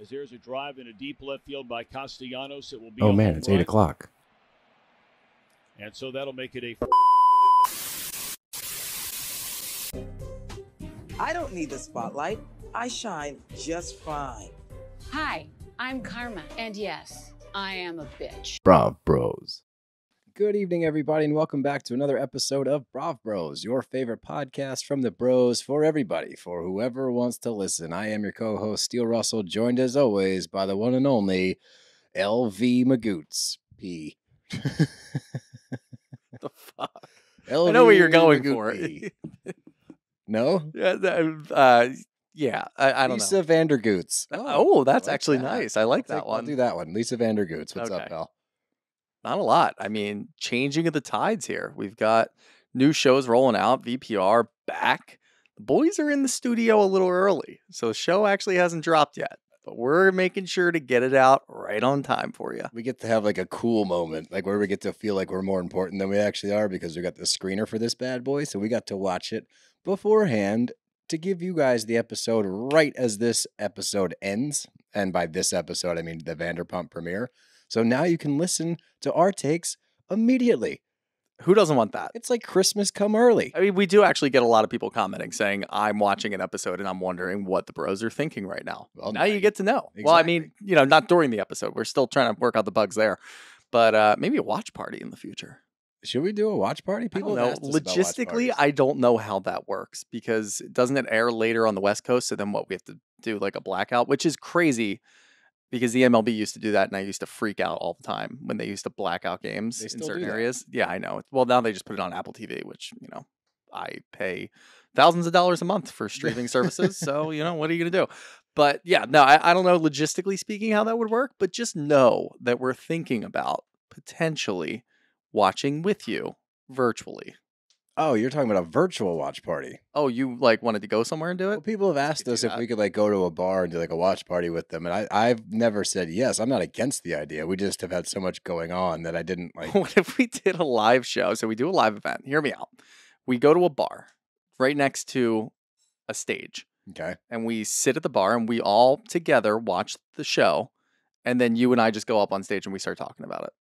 as there's a drive in a deep left field by Castellanos. It will be Oh, a man, home it's run. 8 o'clock. And so that'll make it a... I don't need the spotlight. I shine just fine. Hi, I'm Karma, and yes, I am a bitch. Brav Bros. Good evening, everybody, and welcome back to another episode of Brav Bros, your favorite podcast from the bros for everybody, for whoever wants to listen. I am your co-host, Steele Russell, joined as always by the one and only LV Magoots. P. The fuck? LV I know what you're going Magoot for. P. No? Yeah, I don't Lisa know. Vandergoots. Oh, that's I like actually that. nice. I like that I'll one. do that one. Lisa Vandergoots. What's up, Okay. pal? Not a lot. I mean, changing of the tides here. We've got new shows rolling out. VPR back. The boys are in the studio a little early, so the show actually hasn't dropped yet. But we're making sure to get it out right on time for you. We get to have like a cool moment, like where we get to feel like we're more important than we actually are because we got the screener for this bad boy. So we got to watch it beforehand to give you guys the episode right as this episode ends. And by this episode, I mean the Vanderpump premiere. So now you can listen to our takes immediately. Who doesn't want that? It's like Christmas come early. I mean, we do actually get a lot of people commenting saying, I'm watching an episode and I'm wondering what the bros are thinking right now. Well, now you get to know. Exactly. Well, I mean, not during the episode. We're still trying to work out the bugs there. But maybe a watch party in the future. Should we do a watch party? I don't have know. asked us about watch Logistically, parties. I don't know how that works because doesn't it air later on the West Coast? So then what, we have to do like a blackout, which is crazy because the MLB used to do that and I used to freak out all the time when they used to black out games They in still certain do that. areas. Yeah, I know. Well, now they just put it on Apple TV, which, I pay thousands of dollars a month for streaming services. So, what are you going to do? But yeah, no, I don't know logistically speaking how that would work, but just know that we're thinking about potentially watching with you virtually. Oh, you're talking about a virtual watch party. Oh, you wanted to go somewhere and do Well, it? people have asked could do us if that. we could go to a bar and do a watch party with them, and I've never said yes. I'm not against the idea. We just have had so much going on that I didn't like. What if we did a live show? So we do a live event. Hear me out. We go to a bar right next to a stage Okay, and we sit at the bar and we all together watch the show. And then you and I just go up on stage and we start talking about it.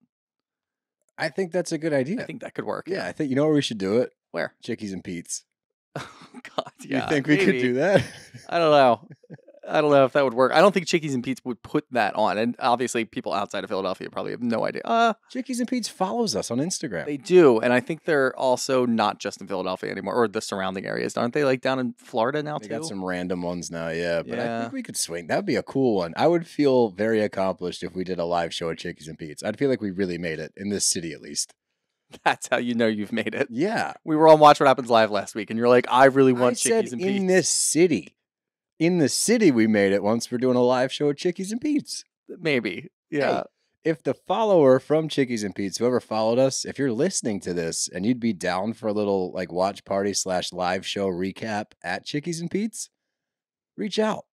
I think that's a good idea. I think that could work. yeah, I think you know where we should do it. Where? Chickies and Pete's. Oh, God, yeah. you think we could maybe. do that? I don't know. I don't know if that would work. I don't think Chickies and Pete's would put that on. And obviously people outside of Philadelphia probably have no idea. Chickies and Pete's follows us on Instagram. They do. And I think they're also not just in Philadelphia anymore or the surrounding areas. Aren't they down in Florida now They too? got some random ones now, yeah. But I Yeah. think we could swing. That'd be a cool one. I would feel very accomplished if we did a live show at Chickies and Pete's. I'd feel like we really made it in this city, at least. That's how you know you've made it. Yeah. We were on Watch What Happens Live last week, and you're like, I really I want said Chickies and Pete's. in this city. In the city, we made it once we're doing a live show at Chickies and Pete's. Maybe. Yeah. If the follower from Chickies and Pete's, whoever followed us, if you're listening to this and you'd be down for a little watch party / live show recap at Chickies and Pete's, reach out.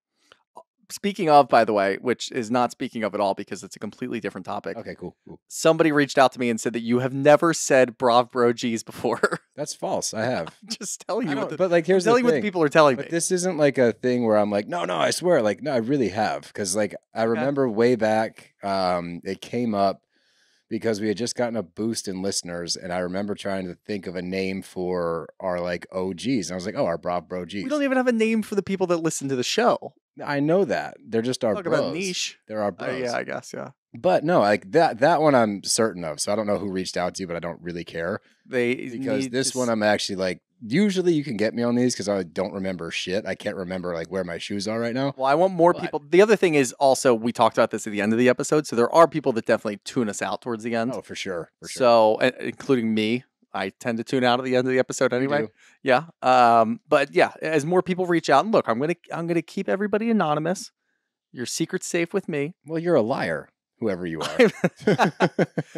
Speaking of, by the way, which is not speaking of at all because it's a completely different topic. Okay, cool. Somebody reached out to me and said that you have never said Brav Bro G's before. That's false. I have. Just telling I you don't- what but here's the telling you what the thing. people are telling But me. this isn't a thing where I'm no, I swear. No, I really have. Because I remember way back, it came up because we had just gotten a boost in listeners. And I remember trying to think of a name for our OGs. And I was our Brav Bro Gs. We don't even have a name for the people that listen to the show. I know that. They're just our Talk bros. about niche. They're our bros. Yeah, I guess, yeah. But no, that one I'm certain of. So I don't know who reached out to you, but I don't really care. Because this one I'm actually usually you can get me on these because I don't remember shit. I can't remember where my shoes are right now. Well, I want more But- people. The other thing is also, we talked about this at the end of the episode. So there are people that definitely tune us out towards the end. Oh, for sure. So, including me, I tend to tune out at the end of the episode You anyway. do. Yeah. But yeah, as more people reach out, and look, I'm gonna keep everybody anonymous. Your secret's safe with me. Well, you're a liar. whoever you are.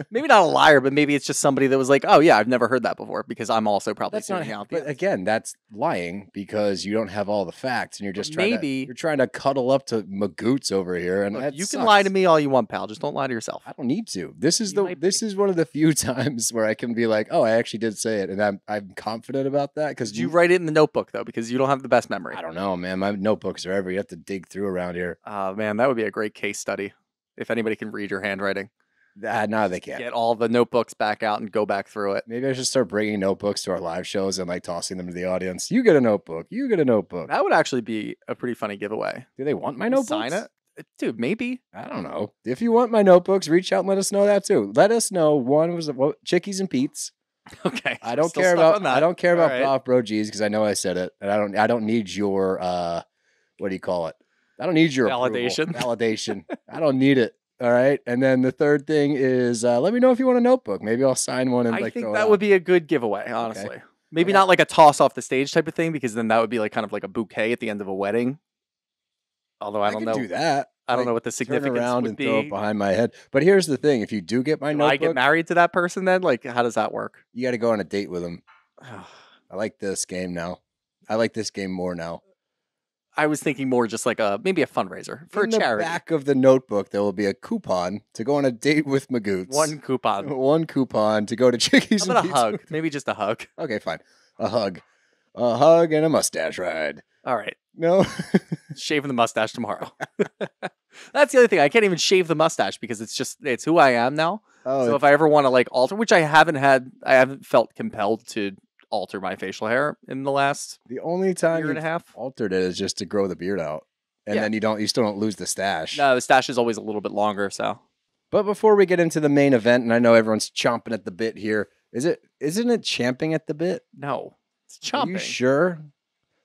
Maybe not a liar, but maybe it's just somebody that was like, "Oh yeah, I've never heard that before," because I'm also probably That's not. tuning out. But again, that's lying because you don't have all the facts, and you're just trying maybe- you're trying to cuddle up to Magoots over here, and Look, that you can sucks. lie to me all you want, pal. Just don't lie to yourself. I don't need to. This is You might be. this is one of the few times where I can be like, oh, I actually did say it, and I'm confident about that because Did you write it in the notebook though? Because you don't have the best memory. I don't know, man. My notebooks are everywhere. You have to dig through around here. Man, that would be a great case study if anybody can read your handwriting. No, they can't. Get all the notebooks back out and go back through it. Maybe I should start bringing notebooks to our live shows and like tossing them to the audience. You get a notebook. You get a notebook. That would actually be a pretty funny giveaway. Do they want my You notebooks? Sign it, dude. Maybe. I don't know. If you want my notebooks, reach out and let us know that too. Let us know. One was Chickies and Pete's. Okay. I don't Still care stuck about on that. I don't care about All right. Off Bro G's because I know I said it, and I don't need your what do you call it? I don't need your approval. Validation. Validation. I don't need it. All right. And then the third thing is let me know if you want a notebook. Maybe I'll sign one and I like think throw it that out. would be a good giveaway, honestly. Maybe Okay. not like a toss off the stage type of thing, because then that would be like kind of like a bouquet at the end of a wedding. Although I don't could know. do that. I don't Like, know what the turn significance around would and throw it be. behind my head. But here's the thing: if you do get my Do I notebook, get married to that person then? Like, how does that work? you got to go on a date with them. I like this game now. I like this game more now. I was thinking more just like maybe a fundraiser for In a charity. the back of the notebook, there will be a coupon to go on a date with Magoots. One coupon. One coupon to go to Chickies. How about a and Pete's. hug? Maybe just a hug. Okay, fine. A hug and a mustache ride. All right. No, Shaving the mustache tomorrow. That's the other thing. I can't even shave the mustache because it's who I am now. oh, So if I ever want to like alter, which I haven't felt compelled to alter my facial hair in the last the only time year and a you've half. altered it is just to grow the beard out, and Yeah. then you still don't lose the stash. No, the stash is always a little bit longer. So But before we get into the main event, and I know everyone's chomping at the bit here, isn't it champing at the bit? no, it's Are chomping. you sure?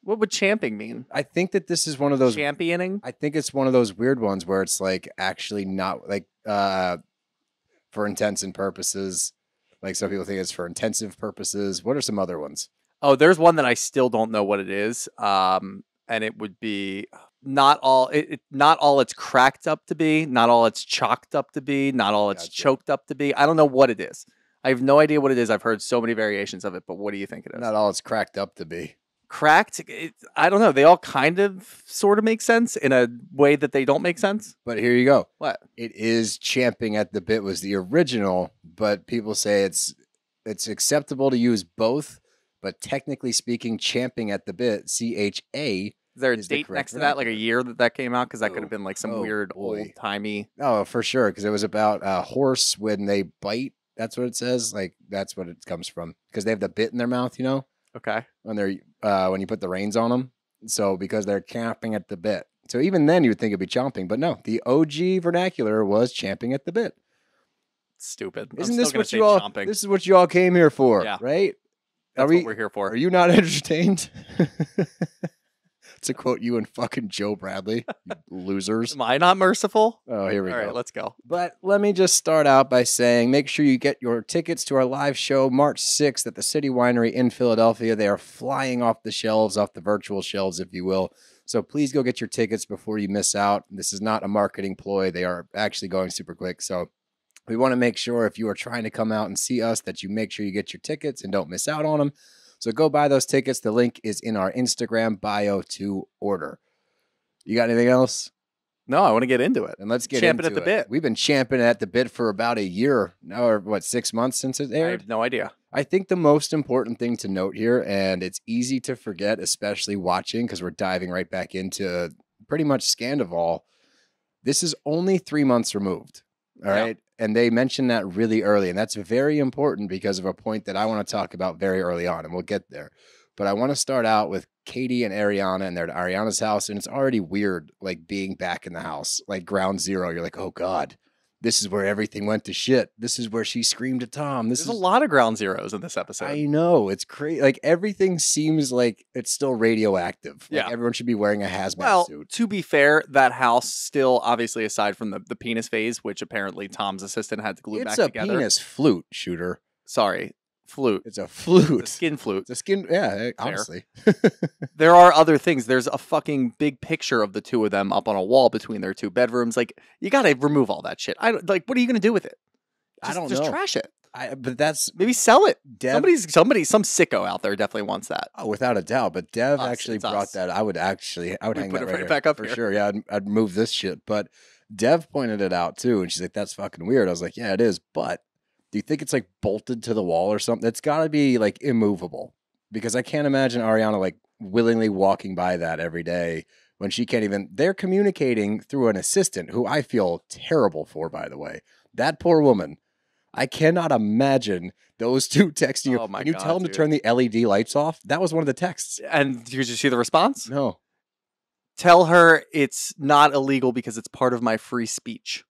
What would champing mean? I think that this is one of those. Championing? I think it's one of those weird ones where it's like actually not like for intents and purposes. Like some people think it's for intensive purposes. What are some other ones? Oh, there's one that I still don't know what it is. And it would be not all not all it's cracked up to be, not all it's chalked up to be, not all it's Gotcha. choked up to be. I don't know what it is. I have no idea what it is. I've heard so many variations of it, but what do you think it is? Not all it's cracked up to be. Cracked? I don't know. They all kind of sort of make sense in a way that they don't make sense. But here you go. What? It is champing at the bit was the original, but people say it's acceptable to use both, but technically speaking, champing at the bit, CHA. Is there a Is the date correct next to that, like a vernacular. year that came out? Because that could Oh, have been like some oh, weird boy. old timey. Oh, for sure, because it was about a horse when they bite. That's what it says. Like that's what it comes from, because they have the bit in their mouth, you know, Okay. when they're when you put the reins on them. So because they're champing at the bit. So even then you would think it'd be chomping, but no, the OG vernacular was champing at the bit. Stupid. I'm Isn't still this gonna what say you all? chomping. This is what you all came here for, Yeah. right? That's we- what we're here for. Are you not entertained? To quote you and fucking Joe Bradley, you losers. Am I not merciful? Oh, here we All go. right, let's go. But let me just start out by saying make sure you get your tickets to our live show March 6th at the City Winery in Philadelphia. They are flying off the shelves, off the virtual shelves, if you will. So please go get your tickets before you miss out. This is not a marketing ploy. They are actually going super quick. So we want to make sure if you are trying to come out and see us that you make sure you get your tickets and don't miss out on them. So go buy those tickets. The link is in our Instagram bio to order. You got anything else? No, I want to get into it. And let's get Champing into at the it. bit. We've been champing at the bit for about a year now, or what, 6 months since it I aired? have no idea. I think the most important thing to note here, and it's easy to forget, especially watching, because we're diving right back into pretty much Scandival. This is only 3 months removed. All Yeah. right. And they mentioned that really early. And that's very important because of a point that I want to talk about very early on, and we'll get there. But I want to start out with Katie and Ariana, and they're at Ariana's house. And it's already weird, like being back in the house, like ground zero. You're like, oh God, this is where everything went to shit. This is where she screamed at Tom. This There's is a lot of ground zeros in this episode. I know. It's crazy. Like everything seems like it's still radioactive. Like Yeah. everyone should be wearing a hazmat Well, suit. to be fair, that house still, obviously, aside from the penis phase, which apparently Tom's assistant had to glue It's back a together. penis flute shooter. Sorry. flute. It's a flute. It's a skin flute. It's a skin. Yeah, honestly. There are other things. There's a fucking big picture of the two of them up on a wall between their two bedrooms. Like, you got to remove all that shit. What are you going to do with it? I don't just know. trash it. But that's Maybe sell it. Dev. Some sicko out there definitely wants that. Oh, without a doubt. But Dev Us, actually it's brought us. that. I would hang put that it right here. back up for here. sure. Yeah, I'd move this shit. But Dev pointed it out too, and she's like, "That's fucking weird." I was like, "Yeah, it is." But do you think it's like bolted to the wall or something? It's got to be like immovable, because I can't imagine Ariana like willingly walking by that every day when she can't even. They're communicating through an assistant who I feel terrible for, by the way. That poor woman. I cannot imagine those two texting you. Oh my Can you God, tell them dude. to turn the LED lights off? That was one of the texts. And did you see the response? No. Tell her it's not illegal because it's part of my free speech.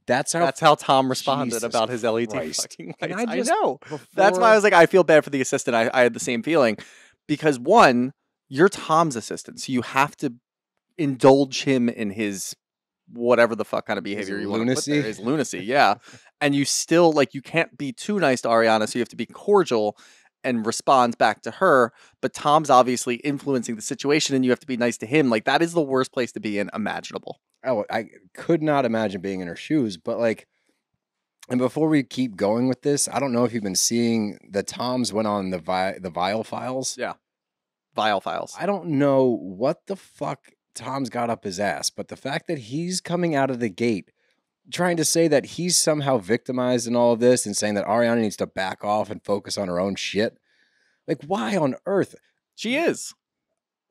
That's How Tom responded Jesus about his LED Christ. fucking Can lights. I I just- know. That's why I was like, I feel bad for the assistant. I had the same feeling because one, you're Tom's assistant, so you have to indulge him in his whatever the fuck kind of behavior you want to put there. lunacy? His lunacy, yeah. And you still you can't be too nice to Ariana, so you have to be cordial and respond back to her. But Tom's obviously influencing the situation, and you have to be nice to him. Like, that is the worst place to be in imaginable. Oh, I could not imagine being in her shoes, but like, and before we keep going with this, I don't know if you've been seeing the Toms went on the Vile Files. Yeah. Vile Files. I don't know what the fuck Tom's got up his ass, but the fact that he's coming out of the gate trying to say that he's somehow victimized in all of this and saying that Ariana needs to back off and focus on her own shit. Like, why on earth? She is.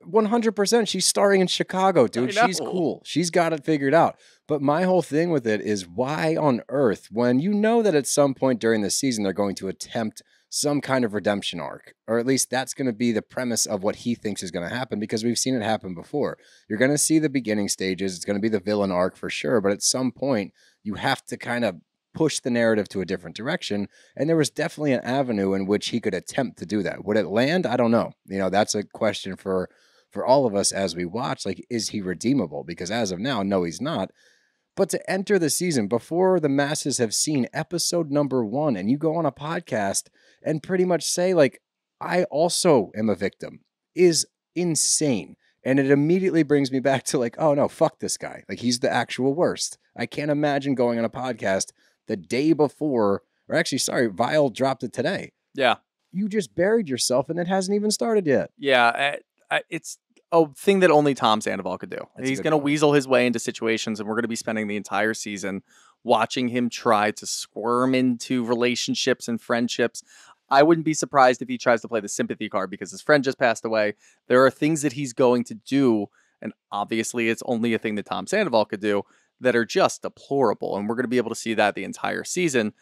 100%. She's starring in Chicago, dude. I She's know. cool. She's got it figured out. But my whole thing with it is why on earth, when you know that at some point during the season they're going to attempt some kind of redemption arc, or at least that's going to be the premise of what he thinks is going to happen, because we've seen it happen before. You're going to see the beginning stages. It's going to be the villain arc for sure. But at some point, you have to kind of push the narrative to a different direction. And there was definitely an avenue in which he could attempt to do that. Would it land? I don't know. You know, that's a question for all of us as we watch. Like, is he redeemable? Because as of now, no, he's not. But to enter the season before the masses have seen episode number 1, and you go on a podcast and pretty much say, like, I also am a victim, is insane. And it immediately brings me back to like, oh no, fuck this guy. Like, he's the actual worst. I can't imagine going on a podcast the day before, or actually, sorry, Vile dropped it today. Yeah. You just buried yourself and it hasn't even started yet. Yeah. It's a thing that only Tom Sandoval could do. That's a He's good going to point. weasel his way into situations, and we're going to be spending the entire season watching him try to squirm into relationships and friendships. I wouldn't be surprised if he tries to play the sympathy card because his friend just passed away. There are things that he's going to do, and obviously it's only a thing that Tom Sandoval could do, that are just deplorable, and we're going to be able to see that the entire season.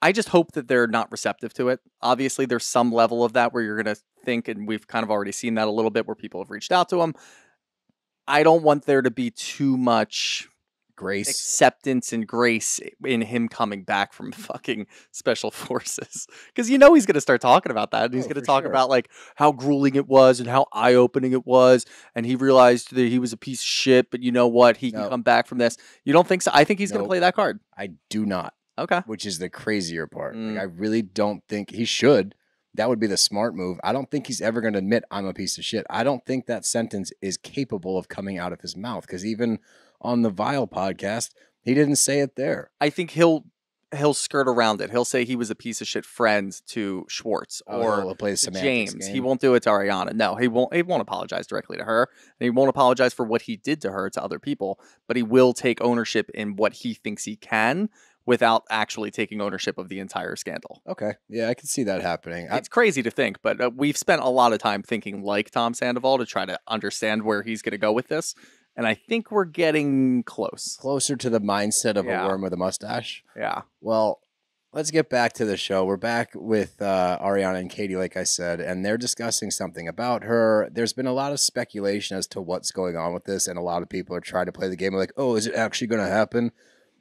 I just hope that they're not receptive to it. Obviously, there's some level of that where you're going to think, and we've kind of already seen that a little bit where people have reached out to him. I don't want there to be too much Grace. acceptance and grace in him coming back from fucking special forces. Because he's going to start talking about that. And he's Oh, going to for talk sure. about like how grueling it was and how eye-opening it was. And he realized that he was a piece of shit, but you know what? He can No. come back from this. You don't think so? I think he's going to Nope. play that card. I do not, Okay. which is the crazier part. Mm. Like, I really don't think he should. That would be the smart move. I don't think he's ever going to admit I'm a piece of shit. I don't think that sentence is capable of coming out of his mouth, because even on the Vile podcast, he didn't say it there. I think he'll skirt around it. He'll say he was a piece of shit friend to Schwartz or he'll play the to semantics James. game. He won't do it to Ariana. No, he won't apologize directly to her. And he won't apologize for what he did to her to other people, but he will take ownership in what he thinks he can without actually taking ownership of the entire scandal. Okay, yeah, I can see that happening. It's crazy to think, but we've spent a lot of time thinking like Tom Sandoval to try to understand where he's going to go with this. And I think we're getting close. Closer to the mindset of Yeah. a worm with a mustache. Yeah. Well, let's get back to the show. We're back with Ariana and Katie, like I said, and they're discussing something about her. There's been a lot of speculation as to what's going on with this, and a lot of people are trying to play the game of like, oh, is it actually going to happen?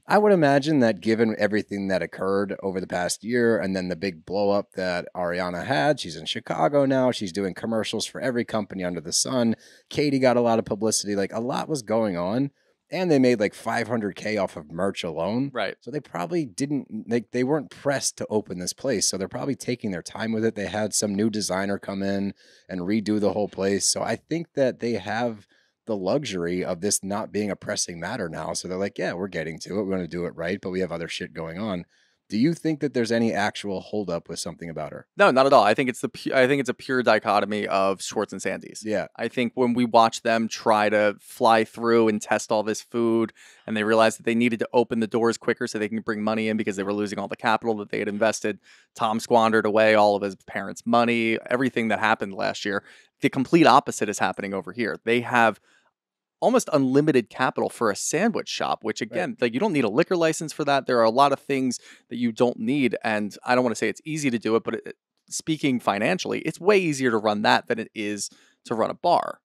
I would imagine that given everything that occurred over the past year and then the big blow up that Ariana had, she's in Chicago now. She's doing commercials for every company under the sun. Katie got a lot of publicity. Like, a lot was going on. And they made like $500K off of merch alone. Right. So they probably didn't, like, they weren't pressed to open this place. So they're probably taking their time with it. They had some new designer come in and redo the whole place. So I think that they have the luxury of this not being a pressing matter now. So they're like, yeah, we're getting to it. We're going to do it right. But we have other shit going on. Do you think that there's any actual holdup with something about her? No, not at all. I think it's a pure dichotomy of Schwartz and Sandy's. Yeah. I think when we watch them try to fly through and test all this food, and they realized that they needed to open the doors quicker so they can bring money in because they were losing all the capital that they had invested, Tom squandered away all of his parents' money, everything that happened last year. The complete opposite is happening over here. They have almost unlimited capital for a sandwich shop, which again, like you don't need a liquor license for that. There are a lot of things that you don't need. And I don't want to say it's easy to do it, but speaking financially, it's way easier to run that than it is to run a bar.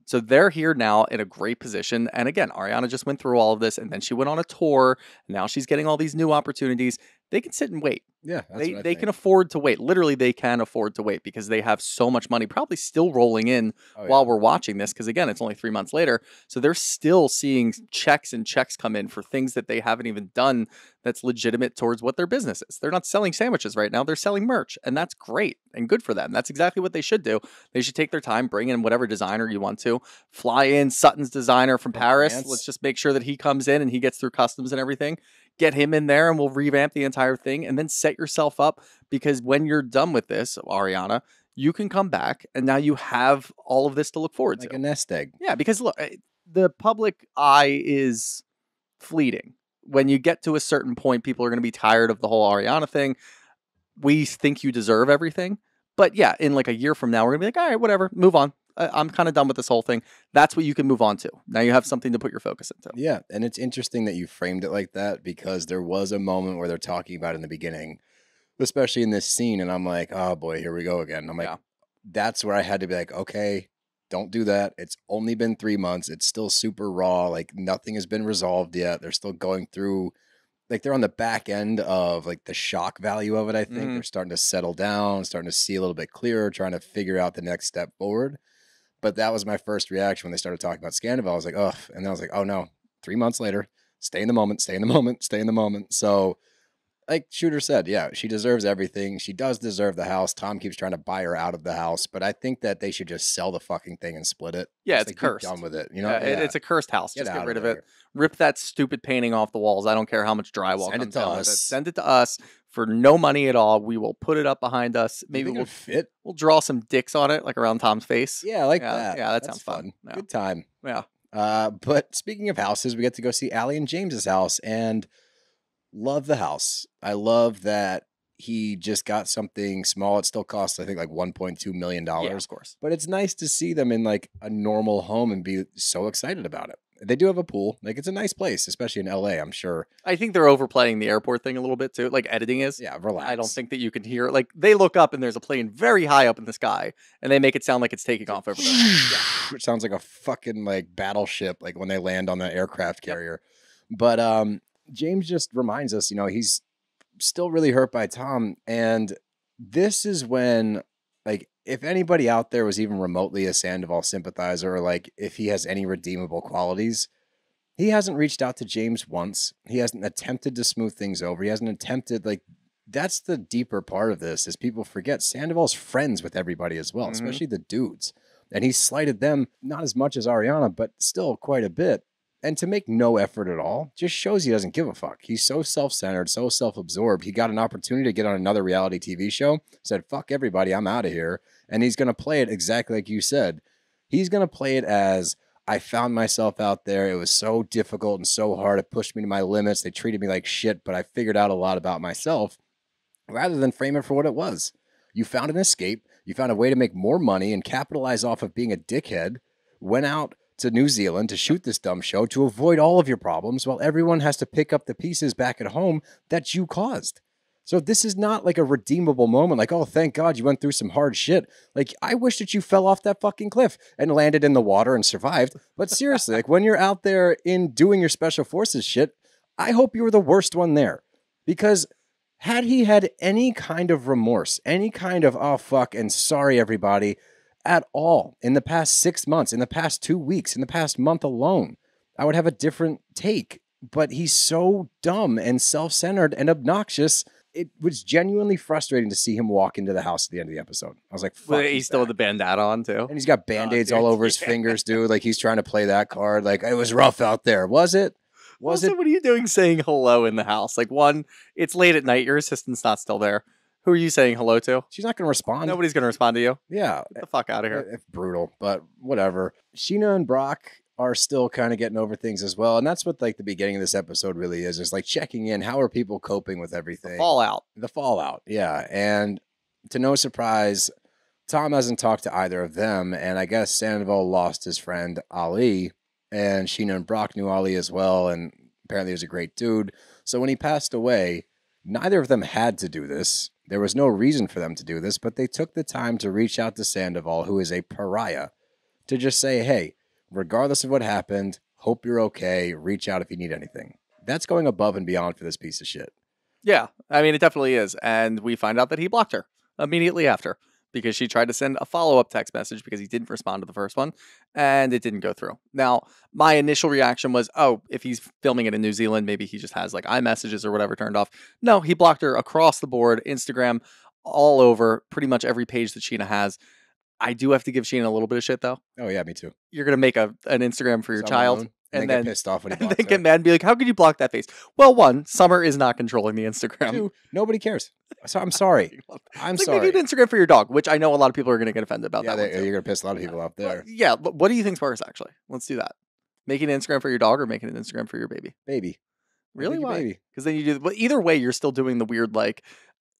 So they're here now in a great position. And again, Ariana just went through all of this and then she went on a tour. And now she's getting all these new opportunities. They can sit and wait. Yeah. They can afford to wait. Literally, they can afford to wait because they have so much money probably still rolling in while we're watching this. Because again, it's only 3 months later. So they're still seeing checks and checks come in for things that they haven't even done that's legitimate towards what their business is. They're not selling sandwiches right now. They're selling merch. And that's great and good for them. That's exactly what they should do. They should take their time, bring in whatever designer you want to. Fly in Sutton's designer from Paris. France. Let's just make sure that he comes in and he gets through customs and everything. Get him in there and we'll revamp the entire thing and then set yourself up because when you're done with this, Ariana, you can come back and now you have all of this to look forward to. Like a nest egg. Yeah, because look, the public eye is fleeting. When you get to a certain point, people are going to be tired of the whole Ariana thing. We think you deserve everything. But yeah, in like a year from now, we're going to be like, all right, whatever, move on. I'm kind of done with this whole thing. That's what you can move on to. Now you have something to put your focus into. Yeah. And it's interesting that you framed it like that because there was a moment where they're talking about in the beginning, especially in this scene. And I'm like, oh boy, here we go again. I'm like, that's where I had to be like, okay, don't do that. It's only been 3 months. It's still super raw. Like nothing has been resolved yet. They're still going through, like they're on the back end of like the shock value of it. I think they're starting to settle down, starting to see a little bit clearer, trying to figure out the next step forward. But that was my first reaction when they started talking about Scandival. I was like, ugh. And then I was like, oh no, 3 months later, stay in the moment, stay in the moment, stay in the moment. So like Shooter said, yeah, she deserves everything. She does deserve the house. Tom keeps trying to buy her out of the house, but I think that they should just sell the fucking thing and split it. Yeah, Just, it's like, cursed. be done with it. You know, It's a cursed house. Just Get get out rid of of it. there. Rip that stupid painting off the walls. I don't care how much drywall Send it comes to down with it. us. Send it to us for no money at all. We will put it up behind us. Maybe Maybe we'll fit. we'll draw some dicks on it, like around Tom's face. Yeah, I like Yeah, that. yeah, that That's sounds fun. Yeah. Good time. Yeah. But speaking of houses, we get to go see Allie and James's house and love the house. I love that he just got something small. It still costs, I think, like $1.2 million. Yeah, of course. But it's nice to see them in like a normal home and be so excited about it. They do have a pool. Like it's a nice place, especially in LA, I'm sure. I think they're overplaying the airport thing a little bit too, like editing is. Yeah, relax. I don't think that you can hear, like they look up and there's a plane very high up in the sky and they make it sound like it's taking off over there. Yeah. It sounds like a fucking like battleship, like when they land on the aircraft carrier. But James just reminds us, you know, he's still really hurt by Tom. And this is when, like, if anybody out there was even remotely a Sandoval sympathizer, or like if he has any redeemable qualities, he hasn't reached out to James once. He hasn't attempted to smooth things over. He hasn't attempted, like, that's the deeper part of this is people forget Sandoval's friends with everybody as well, especially the dudes. And he slighted them, not as much as Ariana, but still quite a bit. And to make no effort at all just shows he doesn't give a fuck. He's so self-centered, so self-absorbed. He got an opportunity to get on another reality TV show, said, fuck everybody, I'm out of here. And he's going to play it exactly like you said. He's going to play it as, I found myself out there. It was so difficult and so hard. It pushed me to my limits. They treated me like shit, but I figured out a lot about myself, rather than frame it for what it was. You found an escape. You found a way to make more money and capitalize off of being a dickhead. Went out to New Zealand to shoot this dumb show to avoid all of your problems while everyone has to pick up the pieces back at home that you caused. So this is not like a redeemable moment like, oh, thank God you went through some hard shit. Like, I wish that you fell off that fucking cliff and landed in the water and survived. But seriously, like when you're out there in doing your special forces shit, I hope you were the worst one there. Because had he had any kind of remorse, any kind of, oh, fuck, and sorry, everybody, at all in the past 6 months, in the past 2 weeks, in the past month alone, I would have a different take. But he's so dumb and self-centered and obnoxious. It was genuinely frustrating to see him walk into the house at the end of the episode. I was like, fuck, Wait, he's still with the bandana on too. and he's got band-aids dude, all over his yeah. fingers, dude. Like he's trying to play that card. Like, it was rough out there. Was it? Was Also, it? what are you doing saying hello in the house? Like, one, it's late at night. Your assistant's not still there. Who are you saying hello to? She's not going to respond. Nobody's going to respond to you. Yeah. Get the fuck out of here. It's brutal, but whatever. Sheena and Brock are still kind of getting over things as well. And that's what like the beginning of this episode really is like checking in. How are people coping with everything? Fallout. The fallout. Yeah. And to no surprise, Tom hasn't talked to either of them. And I guess Sandoval lost his friend Ali, and Sheena and Brock knew Ali as well. And apparently he was a great dude. So when he passed away, neither of them had to do this. There was no reason for them to do this, but they took the time to reach out to Sandoval, who is a pariah, to just say, hey, regardless of what happened, hope you're okay. Reach out if you need anything. That's going above and beyond for this piece of shit. Yeah, I mean, it definitely is. And we find out that he blocked her immediately after because she tried to send a follow-up text message because he didn't respond to the first one, and it didn't go through. Now, my initial reaction was, oh, if he's filming it in New Zealand, maybe he just has like iMessages or whatever turned off. No, he blocked her across the board, Instagram, all over, pretty much every page that Sheena has. I do have to give Sheena a little bit of shit, though. Oh, yeah, me too. You're going to make an Instagram for your child. And then get pissed off when he and blocks then get her. mad and be like, how could you block that face? Well, one, Summer is not controlling the Instagram. Two, nobody cares. So I'm sorry. I'm It's like sorry. making an Instagram for your dog, which I know a lot of people are going to get offended about Yeah, that one too. you're going to piss a lot of people off there. Yeah, but what do you think's worse, actually? Let's do that. Making an Instagram for your dog or making an Instagram for your baby? Baby. Really? Make it Why? baby. Because then you do, but either way, you're still doing the weird, like,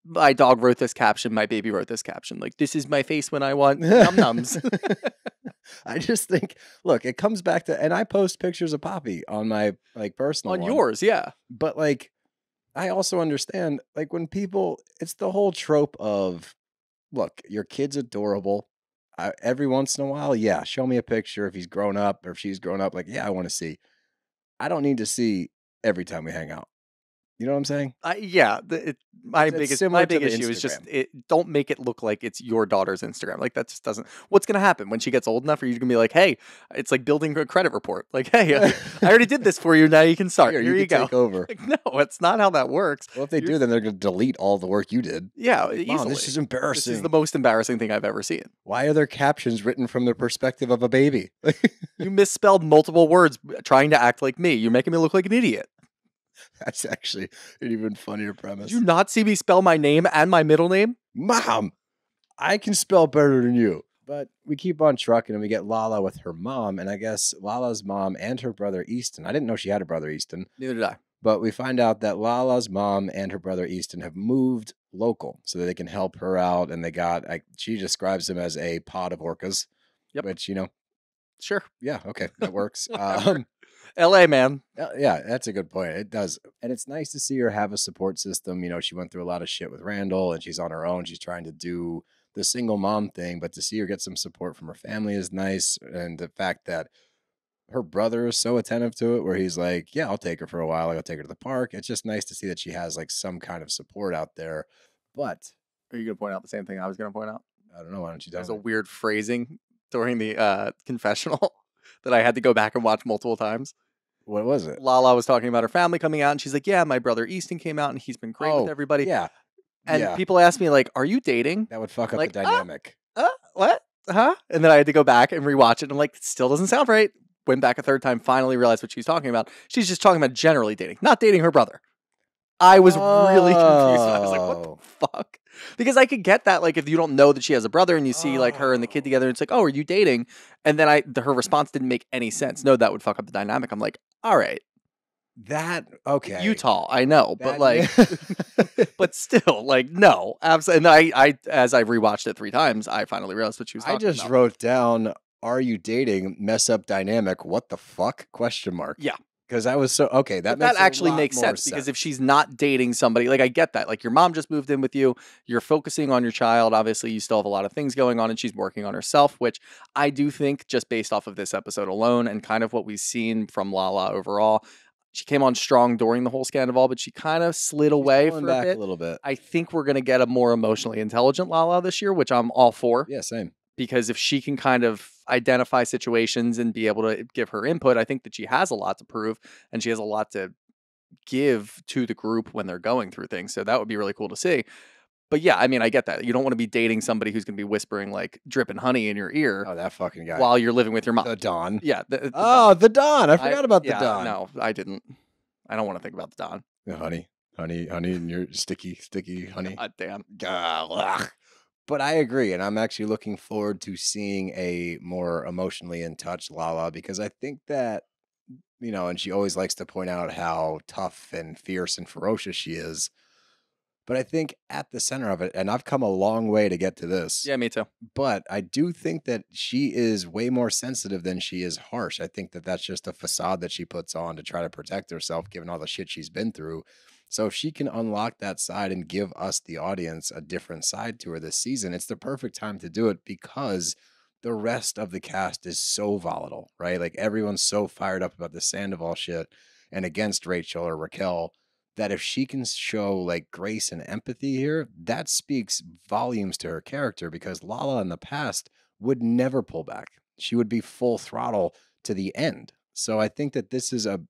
my dog wrote this caption, my baby wrote this caption. Like, this is my face when I want num nums. I just think, look, it comes back to, and I post pictures of Poppy on my like personal On one. yours, yeah. But like, I also understand, like when people, it's the whole trope of, look, your kid's adorable. Every once in a while, yeah, show me a picture if he's grown up or if she's grown up. Like, yeah, I want to see. I don't need to see every time we hang out. You know what I'm saying? Yeah, my It's biggest similar to the issue is just Instagram. don't make it look like it's your daughter's Instagram. Like that just doesn't. What's gonna happen when she gets old enough? Are you gonna be like, hey, it's like building a credit report. Like, hey, I already did this for you. Now you can start. Here you can go. take over. Like, no, it's not how that works. Well, if they do, then they're going to delete all the work you did. Yeah, Mom, easily. this is embarrassing. This is the most embarrassing thing I've ever seen. Why are there captions written from the perspective of a baby? You misspelled multiple words trying to act like me. You're making me look like an idiot. That's actually an even funnier premise. Did you not see me spell my name and my middle name? Mom, I can spell better than you. But we keep on trucking and we get Lala with her mom. And I guess Lala's mom and her brother Easton. I didn't know she had a brother Easton. Neither did I. But we find out that Lala's mom and her brother Easton have moved local so that they can help her out. And they got, she describes them as a pod of orcas. Yep. Which, you know, Sure. yeah, okay, that works. LA, man. Yeah, that's a good point. It does. And it's nice to see her have a support system. You know, she went through a lot of shit with Randall and she's on her own. She's trying to do the single mom thing, but to see her get some support from her family is nice. And the fact that her brother is so attentive to it, where he's like, yeah, I'll take her for a while. I'll take her to the park. It's just nice to see that she has like some kind of support out there. But Are you going to point out the same thing I was going to point out? I don't know. Why don't you tell There's a me? weird phrasing during the confessional that I had to go back and watch multiple times. What was it? Lala was talking about her family coming out, and she's like, yeah, my brother Easton came out, and he's been great with everybody. Yeah. And yeah. people ask me, like, are you dating? That would fuck up like, the dynamic. What? Huh? And then I had to go back and rewatch it, and I'm like, it still doesn't sound right. Went back a third time, finally realized what she's talking about. She's just talking about generally dating, not dating her brother. I was really confused. I was like, what Oh. the fuck? Because I could get that, like, if you don't know that she has a brother and you see, like, her and the kid together, and it's like, oh, are you dating? And then her response didn't make any sense. No, that would fuck up the dynamic. I'm like, all right, That, okay. Utah, I know, but, That- like, but still, like, no. Absolutely. And I, as I rewatched it 3 times, I finally realized what she was I talking just about. wrote down, "Are you dating? Mess up dynamic. What the fuck?" Question mark. Yeah. Because I was so okay. That But makes that actually a lot makes more sense because if she's not dating somebody, like I get that. Like your mom just moved in with you, you're focusing on your child. Obviously, you still have a lot of things going on, and she's working on herself, which I do think, just based off of this episode alone and kind of what we've seen from Lala overall, she came on strong during the whole Scandival, but she kind of slid away for pulling a back bit. a little bit. I think we're going to get a more emotionally intelligent Lala this year, which I'm all for. Yeah, same. Because if she can kind of identify situations and be able to give her input. I think that she has a lot to prove and she has a lot to give to the group when they're going through things. So that would be really cool to see. But yeah, I mean, I get that. You don't want to be dating somebody who's going to be whispering like dripping honey in your ear Oh, that fucking guy. while you're living with your mom. The Don. Yeah. Oh, the Don. I forgot about the yeah, Don. No, I didn't. I don't want to think about the Don. The honey, and your sticky honey. God damn. Ugh. But I agree, and I'm actually looking forward to seeing a more emotionally in touch Lala, because I think that, and she always likes to point out how tough and fierce and ferocious she is. But I think at the center of it, and I've come a long way to get to this. Yeah, me too. But I do think that she is way more sensitive than she is harsh. I think that that's just a facade that she puts on to try to protect herself, given all the shit she's been through. So if she can unlock that side and give us, the audience, a different side to her this season, it's the perfect time to do it, because the rest of the cast is so volatile, right? Like, everyone's so fired up about the Sandoval shit and against Rachel or Raquel, that if she can show like grace and empathy here, that speaks volumes to her character, because Lala in the past would never pull back. She would be full throttle to the end. So I think that this is a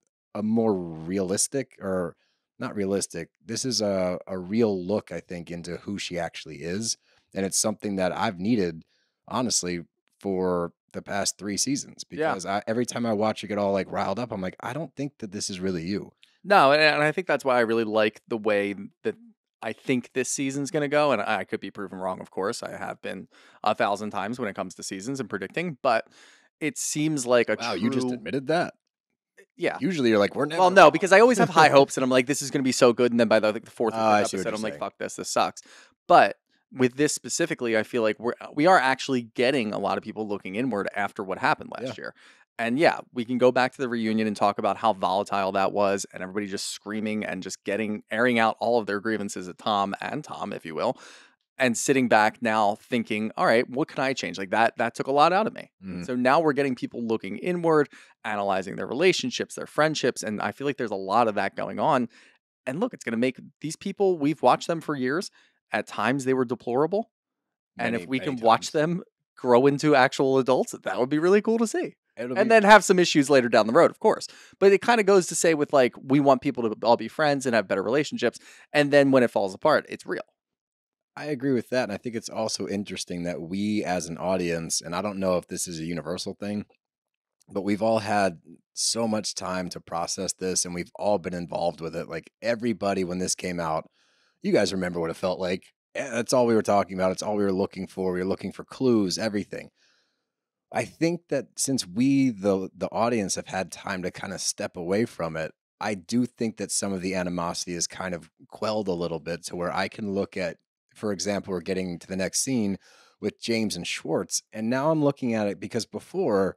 more realistic, or not realistic, this is a real look, I think, into who she actually is. And it's something that I've needed, honestly, for the past 3 seasons, because every time I watch her get all like riled up, I'm like, I don't think that this is really you. No, and I think that's why I really like the way that I think this season's going to go. And I could be proven wrong, of course. I have been 1,000 times when it comes to seasons and predicting, but it seems like a Wow, you just admitted that? Yeah. Usually you're like, we're never Well, no, wrong. because I always have high hopes and I'm like, this is going to be so good. And then by the 4th I see what episode, you're I'm like, saying. fuck this sucks. But with this specifically, I feel like we are actually getting a lot of people looking inward after what happened last year. And yeah, we can go back to the reunion and talk about how volatile that was, and everybody just screaming and just airing out all of their grievances at Tom, if you will, and sitting back now thinking, all right, what can I change? Like that took a lot out of me. Mhm. So now we're getting people looking inward, analyzing their relationships, their friendships, and I feel like there's a lot of that going on. And look, it's going to make these people, we've watched them for years. At times they were deplorable. And if we can watch them grow into actual adults, that would be really cool to see. Then have some issues later down the road, of course. But it kind of goes to say with like, we want people to all be friends and have better relationships. And then when it falls apart, it's real. I agree with that. And I think it's also interesting that we as an audience, and I don't know if this is a universal thing, but we've all had so much time to process this, and we've all been involved with it. Like, everybody, when this came out, you guys remember what it felt like. That's all we were talking about. It's all we were looking for. We were looking for clues, everything. I think that since we, the audience, have had time to kind of step away from it, I do think that some of the animosity is kind of quelled a little bit, to where I can look at, for example, we're getting to the next scene with James and Schwartz, and now I'm looking at it because before,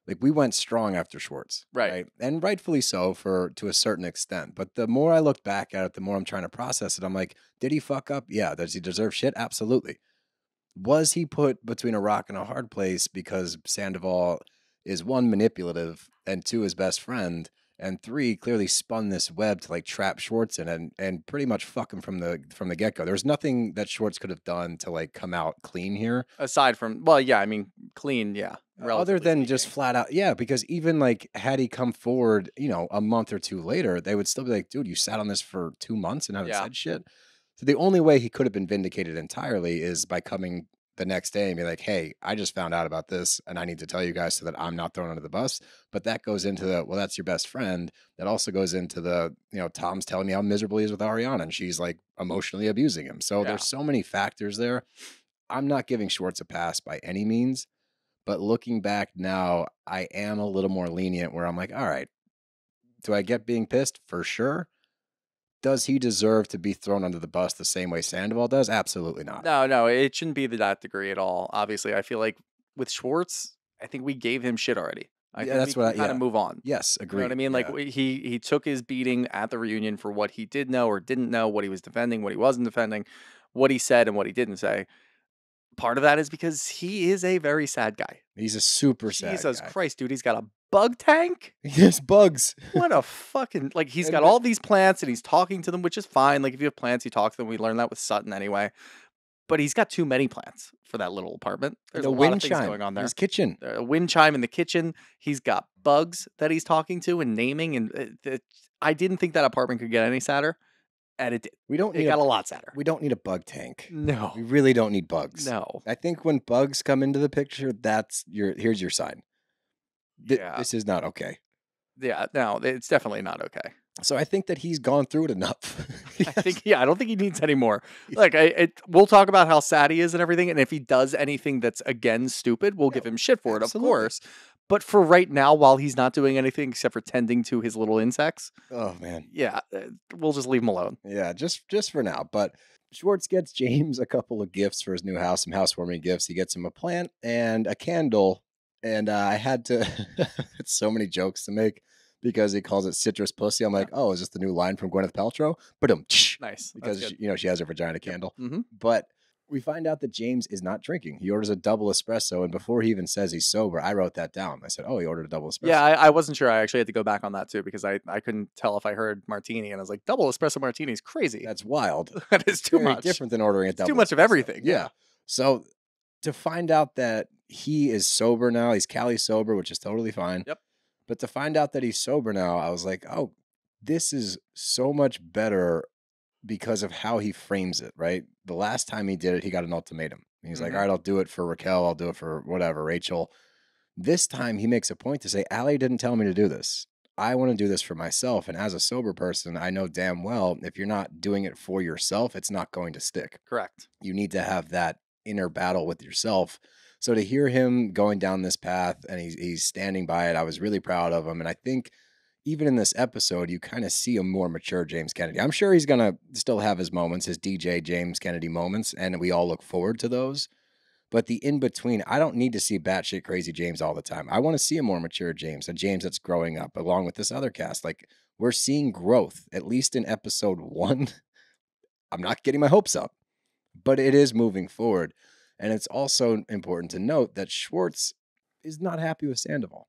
like, we went strong after Schwartz, Right? And rightfully so, to a certain extent. But the more I look back at it, the more I'm trying to process it. I'm like, did he fuck up? Yeah. Does he deserve shit? Absolutely. Was he put between a rock and a hard place because Sandoval is, 1, manipulative, and 2, his best friend, and 3, clearly spun this web to like trap Schwartz in and pretty much fuck him from the get-go. There's nothing that Schwartz could have done to like come out clean here. Aside from, well, yeah, I mean, clean, yeah. Other than just flat out, yeah, because even like, had he come forward, a month or 2 later, they would still be like, dude, you sat on this for 2 months and haven't said shit. So the only way he could have been vindicated entirely is by coming the next day and be like, hey, I just found out about this and I need to tell you guys so that I'm not thrown under the bus. But that goes into well, that's your best friend. That also goes into Tom's telling me how miserable he is with Ariana and she's like emotionally abusing him. So there's so many factors there. I'm not giving Schwartz a pass by any means, but looking back now, I am a little more lenient, where I'm like, all right, do I get being pissed? For sure. Does he deserve to be thrown under the bus the same way Sandoval does? Absolutely not. No, it shouldn't be to that degree at all. Obviously, I feel like with Schwartz, I think we gave him shit already. I think that's we what can kind of move on. Yes, You agreed. know what I mean? Like, he took his beating at the reunion for what he did know or didn't know, what he was defending, what he wasn't defending, what he said and what he didn't say. Part of that is because he is a very sad guy. He's a super sad Jesus guy. Christ, dude, he's got a bug tank. He has bugs. What a fucking, like, he's And got all these plants and he's talking to them, which is fine. Like, if you have plants, you talk to them. We learned that with Sutton anyway. but he's got too many plants for that little apartment. There's And a a lot wind of things chime going on in there. his kitchen. A wind chime in the kitchen. He's got bugs that he's talking to and naming. And I didn't think that apartment could get any sadder, and it did. We don't It need got a lot sadder. we don't need a bug tank. No, We really don't need bugs. no. I think when bugs come into the picture, here's your sign. Yeah. This is not okay. Yeah, no, it's definitely not okay. So I think that he's gone through it enough. I don't think he needs any more. Like, we'll talk about how sad he is and everything, and if he does anything that's again stupid, we'll give him shit for it, absolutely. of course. But for right now, while he's not doing anything except for tending to his little insects, Oh man. yeah, we'll just leave him alone. Yeah, just for now. But Schwartz gets James a couple of gifts for his new house, some housewarming gifts. He gets him a plant and a candle. And I had to, it's so many jokes to make because he calls it citrus pussy. I'm like, oh, is this the new line from Gwyneth Paltrow? But Nice. because she has her vagina candle. Mm-hmm. But we find out that James is not drinking. He orders a double espresso, and before he even says he's sober, I wrote that down. I said, oh, he ordered a double espresso. Yeah, I wasn't sure. I actually had to go back on that too because I couldn't tell if I heard martini, and I was like, double espresso martini is crazy. That's wild. That is too Very much. different than ordering a It's double too much of espresso. everything. Yeah. So to find out that he is sober now, he's Cali sober, which is totally fine. Yep. But to find out that he's sober now, I was like, oh, this is so much better because of how he frames it, right? The last time he did it, he got an ultimatum. He's like, Mhm. all right, I'll do it for Raquel. I'll do it for whatever, Rachel. This time he makes a point to say, Allie didn't tell me to do this. I want to do this for myself. And as a sober person, I know damn well if you're not doing it for yourself, it's not going to stick. Correct. You need to have that inner battle with yourself. So to hear him going down this path and he's standing by it, I was really proud of him. And I think even in this episode, you kind of see a more mature James Kennedy. I'm sure he's going to still have his moments, his DJ James Kennedy moments, and we all look forward to those. But the in-between, I don't need to see batshit crazy James all the time. I want to see a more mature James, a James that's growing up along with this other cast. Like, we're seeing growth, at least in episode 1. I'm not getting my hopes up, but it is moving forward. And it's also important to note that Schwartz is not happy with Sandoval.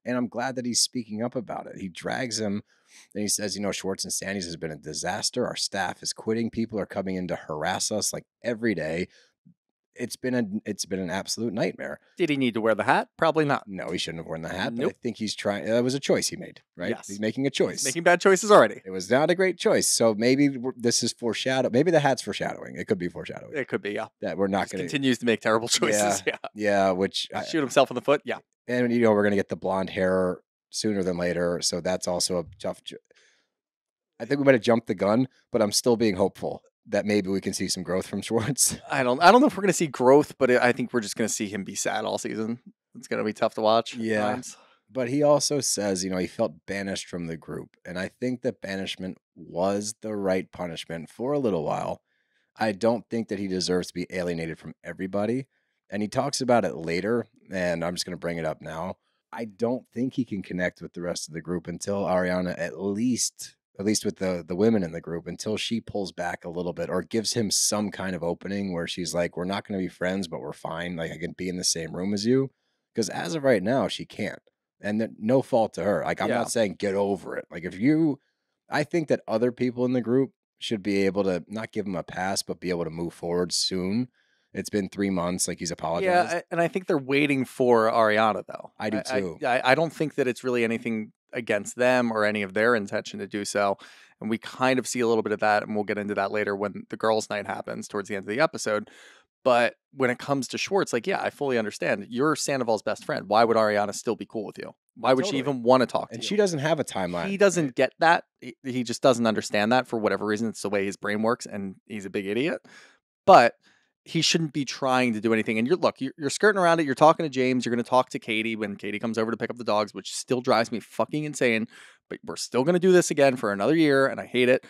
And I'm glad that he's speaking up about it. He drags him and he says, Schwartz and Sandy's has been a disaster. Our staff is quitting. People are coming in to harass us like every day. It's been an absolute nightmare. Did he need to wear the hat? Probably not. No, he shouldn't have worn the hat, but Nope. I think he's trying. That was a choice he made, right? Yes. He's making a choice. Making bad choices already. It was not a great choice. So maybe this is foreshadow. Maybe the hat's foreshadowing. It could be foreshadowing It could be, yeah. that we're not Just going to. continues to make terrible choices. Yeah. Yeah, which Shoot himself in the foot. Yeah. and we're going to get the blonde hair sooner than later. So that's also a tough. I think we might have jumped the gun, but I'm still being hopeful that maybe we can see some growth from Schwartz. I don't know if we're going to see growth, but I think we're just going to see him be sad all season. It's going to be tough to watch. at Yeah. times. But he also says, he felt banished from the group. And I think that banishment was the right punishment for a little while. I don't think that he deserves to be alienated from everybody. And he talks about it later, and I'm just going to bring it up now. I don't think he can connect with the rest of the group until Ariana, at least with the women in the group, until she pulls back a little bit or gives him some kind of opening where she's like, we're not going to be friends, but we're fine. Like, I can be in the same room as you. Because as of right now, she can't. And no fault to her. Like, I'm Yeah. not saying get over it. Like, I think that other people in the group should be able to not give him a pass, but be able to move forward soon. It's been 3 months. Like, he's apologized. Yeah, and I think they're waiting for Ariana, though. I do too. I don't think that it's really anything against them or any of their intention to do so. And we kind of see a little bit of that, and we'll get into that later when the girls' night happens towards the end of the episode. But when it comes to Schwartz, like, yeah, I fully understand. You're Sandoval's best friend. Why would Ariana still be cool with you? Why would she Totally. even want to talk to And you? she doesn't have a timeline. He doesn't get that. He just doesn't understand that for whatever reason. It's the way his brain works, and he's a big idiot. But he shouldn't be trying to do anything. And you're skirting around it. You're talking to James. You're going to talk to Katie when Katie comes over to pick up the dogs, which still drives me fucking insane. But we're still going to do this again for another year, and I hate it.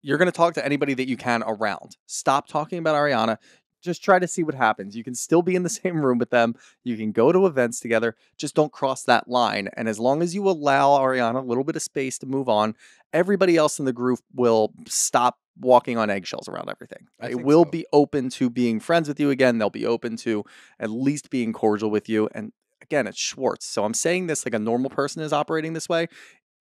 You're going to talk to anybody that you can around. Stop talking about Ariana. Just try to see what happens. You can still be in the same room with them. You can go to events together. Just don't cross that line. And as long as you allow Ariana a little bit of space to move on, everybody else in the group will stop walking on eggshells around everything. I They think will so. be open to being friends with you again. They'll be open to at least being cordial with you. And again, it's Schwartz. So I'm saying this like a normal person is operating this way.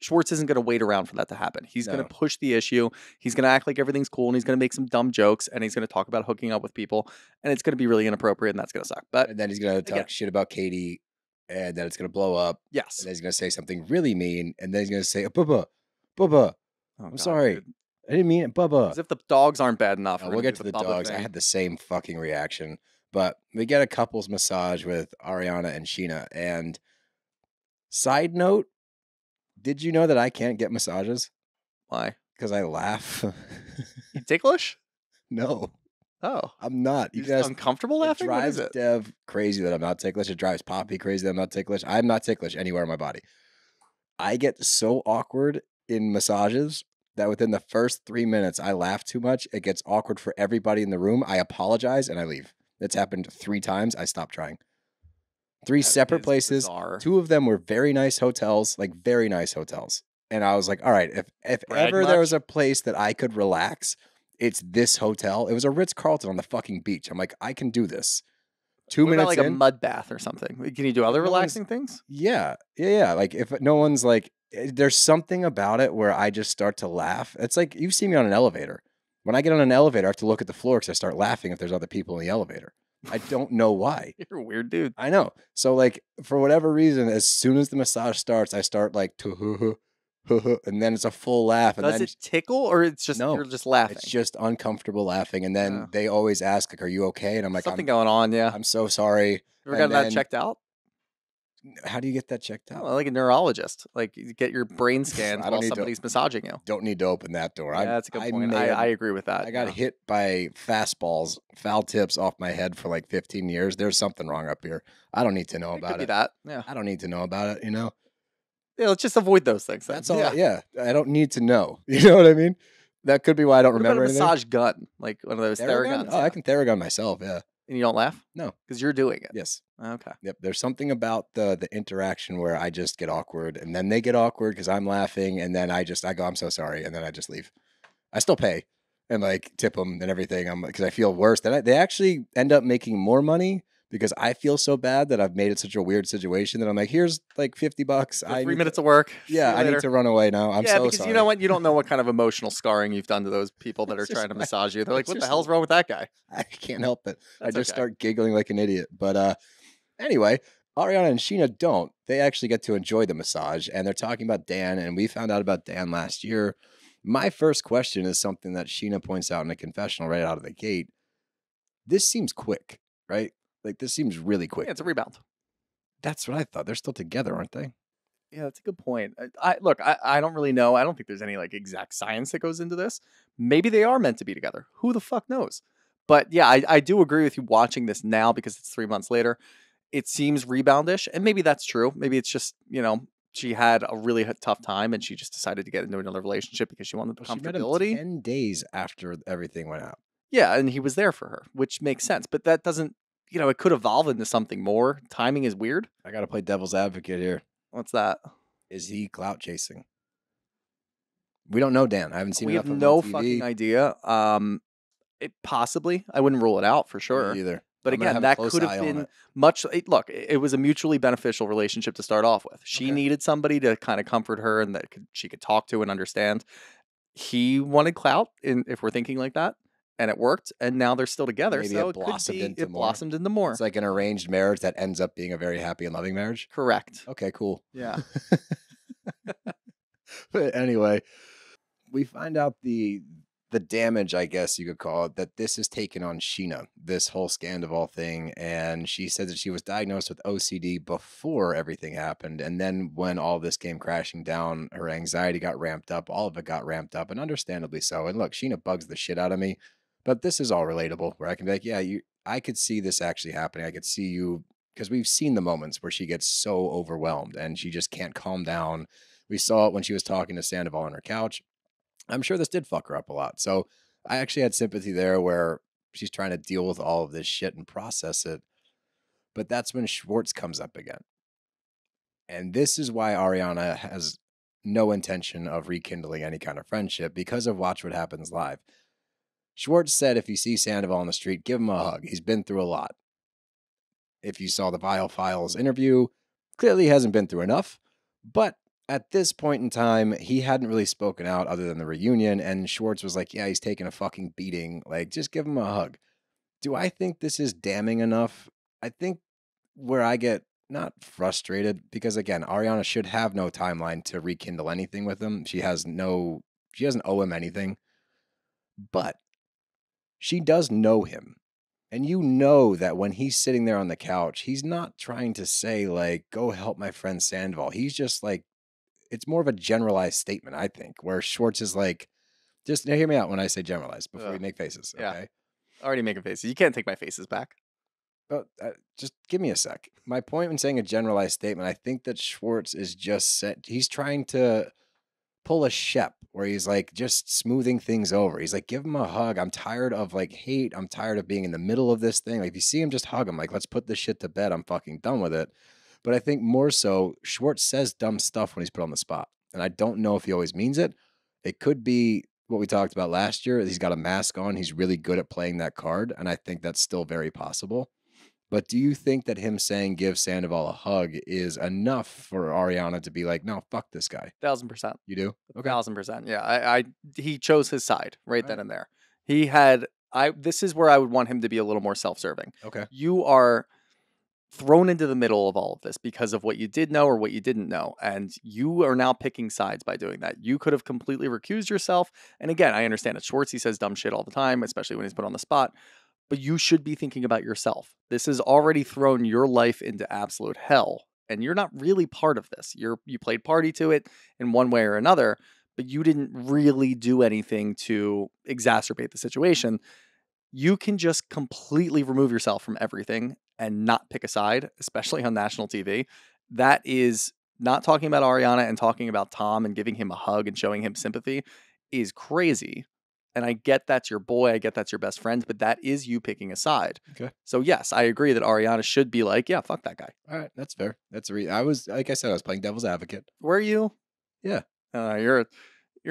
Schwartz isn't going to wait around for that to happen. He's going No. to push the issue. He's going to act like everything's cool, and he's going to make some dumb jokes, and he's going to talk about hooking up with people, and it's going to be really inappropriate, and that's going to suck. But And then he's gonna talk Again. shit about Katie, and then it's gonna blow up. yes, And then he's gonna say something really mean, and then he's gonna say, "Bubba, Bubba, Oh, I'm God, sorry, dude. I didn't mean it, Bubba." As if the dogs aren't bad enough. No, we're we'll gonna get do to the Bubba dogs. I thing. had the same fucking reaction, but we get a couples massage with Ariana and Sheena. And side note, did you know that I can't get massages Why? because I laugh? You ticklish? No, Oh, I'm not. you're You just guys, uncomfortable it laughing? What drives is it? Dev crazy that I'm not ticklish. It drives Poppy crazy that I'm not ticklish. I'm not ticklish anywhere in my body. I get so awkward in massages that within the first 3 minutes, I laugh too much. It gets awkward for everybody in the room. I apologize and I leave. That's happened 3 times. I stopped trying. 3 That separate is places. bizarre. 2 of them were very nice hotels, like very nice hotels. And I was like, all right, if Brag ever there was much? a place that I could relax, it's this hotel. It was a Ritz-Carlton on the fucking beach. I'm like, I can do this. 2 What minutes about like in. a mud bath or something? Can you do other No one's- relaxing things? Yeah. Like if no one's like, there's something about it where I just start to laugh. It's like you've seen me on an elevator. When I get on an elevator, I have to look at the floor because I start laughing if there's other people in the elevator. I don't know why. You're a weird dude. I know. So like for whatever reason, as soon as the massage starts, I start like to and then it's a full laugh, and Does then it tickle or it's just No, you're just laughing? it's just uncomfortable laughing. And then Yeah. they always ask like, "Are you okay?" And I'm like, Something "I'm going on, yeah. I'm so sorry." Ever and got that then- checked out? How do you get that checked out? Well, like a neurologist. Like you get your brain scanned I don't while need to- somebody's massaging you. Don't need to open that door. Yeah, that's a good point. may have- I agree with that. I got yeah. hit by fastballs, foul tips off my head for like 15 years. There's something wrong up here. I don't need to know It about could be it. that. Yeah. I don't need to know about it, you know? Yeah, let's just avoid those things. then. That's all. Yeah. Yeah. I don't need to know. You know what I mean? That could be why I don't What about remember a anything. massage gun? Like one of those Theragun? Theraguns? Oh, I can Theragun myself. Yeah. And you don't laugh? No. Because you're doing it. Yes. Okay. Yep. There's something about the interaction where I just get awkward and then they get awkward because I'm laughing and then I go, "I'm so sorry." And then I just leave. I still pay and like tip them and everything. Because I feel worse. Then they actually end up making more money because I feel so bad that I've made it such a weird situation that I'm like, "Here's like $50. So I 3 need minutes to, of work. See yeah, you I need later. to run away now. I'm yeah, so because sorry." you know what? You don't know what kind of emotional scarring you've done to those people that are It's just trying to like- massage you. They're like, it's "What the just hell's wrong with that guy?" I can't help it. I That's just okay. start giggling like an idiot. But anyway, Ariana and Sheena don't. They actually get to enjoy the massage, and they're talking about Dan, and we found out about Dan last year. My first question is something that Sheena points out in a confessional right out of the gate. This seems quick, right? Like this seems really quick. Yeah, it's a rebound. That's what I thought. They're still together, aren't they? Yeah, that's a good point. I don't really know. I don't think there's any like exact science that goes into this. Maybe they are meant to be together. Who the fuck knows? But yeah, I do agree with you watching this now because it's 3 months later. It seems reboundish, and maybe that's true. Maybe it's just, she had a really tough time and she just decided to get into another relationship because she wanted the She met him comfortability. 10 days after everything went out. Yeah, and he was there for her, which makes sense. But that doesn't, it could evolve into something more. Timing is weird. I got to play devil's advocate here. What's that? Is he clout chasing? We don't know Dan. I haven't seen We enough have of him no on TV. fucking idea. Possibly. I wouldn't rule it out for Me sure. either. But I'm gonna again, have a that close could eye have on been it. much. Look, it was a mutually beneficial relationship to start off with. She Okay. needed somebody to kind of comfort her and that she could talk to and understand. He wanted clout, if we're thinking like that, and it worked. And now they're still together. Maybe so it could blossomed be- into it more. blossomed into more. It's like an arranged marriage that ends up being a very happy and loving marriage. Correct. Okay, cool. Yeah. But anyway, we find out the damage, I guess you could call it, that this has taken on Sheena, this whole Scandival thing. And she said that she was diagnosed with OCD before everything happened. And then when all this came crashing down, her anxiety got ramped up. All of it got ramped up, and understandably so. And look, Sheena bugs the shit out of me, but this is all relatable where I can be like, yeah, I could see this actually happening. I could see you, because we've seen the moments where she gets so overwhelmed and she just can't calm down. We saw it when she was talking to Sandoval on her couch. I'm sure this did fuck her up a lot. So I actually had sympathy there where she's trying to deal with all of this shit and process it. But that's when Schwartz comes up again. And this is why Ariana has no intention of rekindling any kind of friendship because of Watch What Happens Live. Schwartz said if you see Sandoval on the street, give him a hug. He's been through a lot. If you saw the Vile Files interview, clearly he hasn't been through enough, but At this point in time, he hadn't really spoken out other than the reunion, and Schwartz was like, yeah, he's taking a fucking beating. Like, just give him a hug. Do I think this is damning enough? I think where I get not frustrated, because again, Ariana should have no timeline to rekindle anything with him. She doesn't owe him anything, but she does know him. And you know that when he's sitting there on the couch, he's not trying to say, like, go help my friend Sandoval. He's just like, it's more of a generalized statement, I think, where Schwartz is like, just now hear me out when I say generalized before we make faces. Yeah. Okay. Already making faces. You can't take my faces back. But just give me a sec. My point in saying a generalized statement, I think that Schwartz is just he's trying to pull a Shep where he's like just smoothing things over. He's like, give him a hug. I'm tired of like hate. I'm tired of being in the middle of this thing. Like, if you see him, just hug him. Like, let's put this shit to bed. I'm fucking done with it. But I think more so, Schwartz says dumb stuff when he's put on the spot. And I don't know if he always means it. It could be what we talked about last year. He's got a mask on. He's really good at playing that card. And I think that's still very possible. But do you think that him saying give Sandoval a hug is enough for Ariana to be like, no, fuck this guy? 1,000%. You do? Okay. 1,000%. Yeah. He chose his side right then Right. and there. He had, this is where I would want him to be a little more self-serving. Okay. You are thrown into the middle of all of this because of what you did know or what you didn't know. And you are now picking sides by doing that. You could have completely recused yourself. And again, I understand that Schwartz, he says dumb shit all the time, especially when he's put on the spot. But you should be thinking about yourself. This has already thrown your life into absolute hell. And you're not really part of this. You played party to it in one way or another, but you didn't really do anything to exacerbate the situation. You can just completely remove yourself from everything and not pick a side, especially on national TV. That is not talking about Ariana and talking about Tom and giving him a hug and showing him sympathy is crazy. And I get that's your boy, I get that's your best friend, but that is you picking a side. Okay. So yes, I agree that Ariana should be like, yeah, fuck that guy. All right. That's fair. That's I was, like I said, I was playing devil's advocate. Were you? Yeah. You're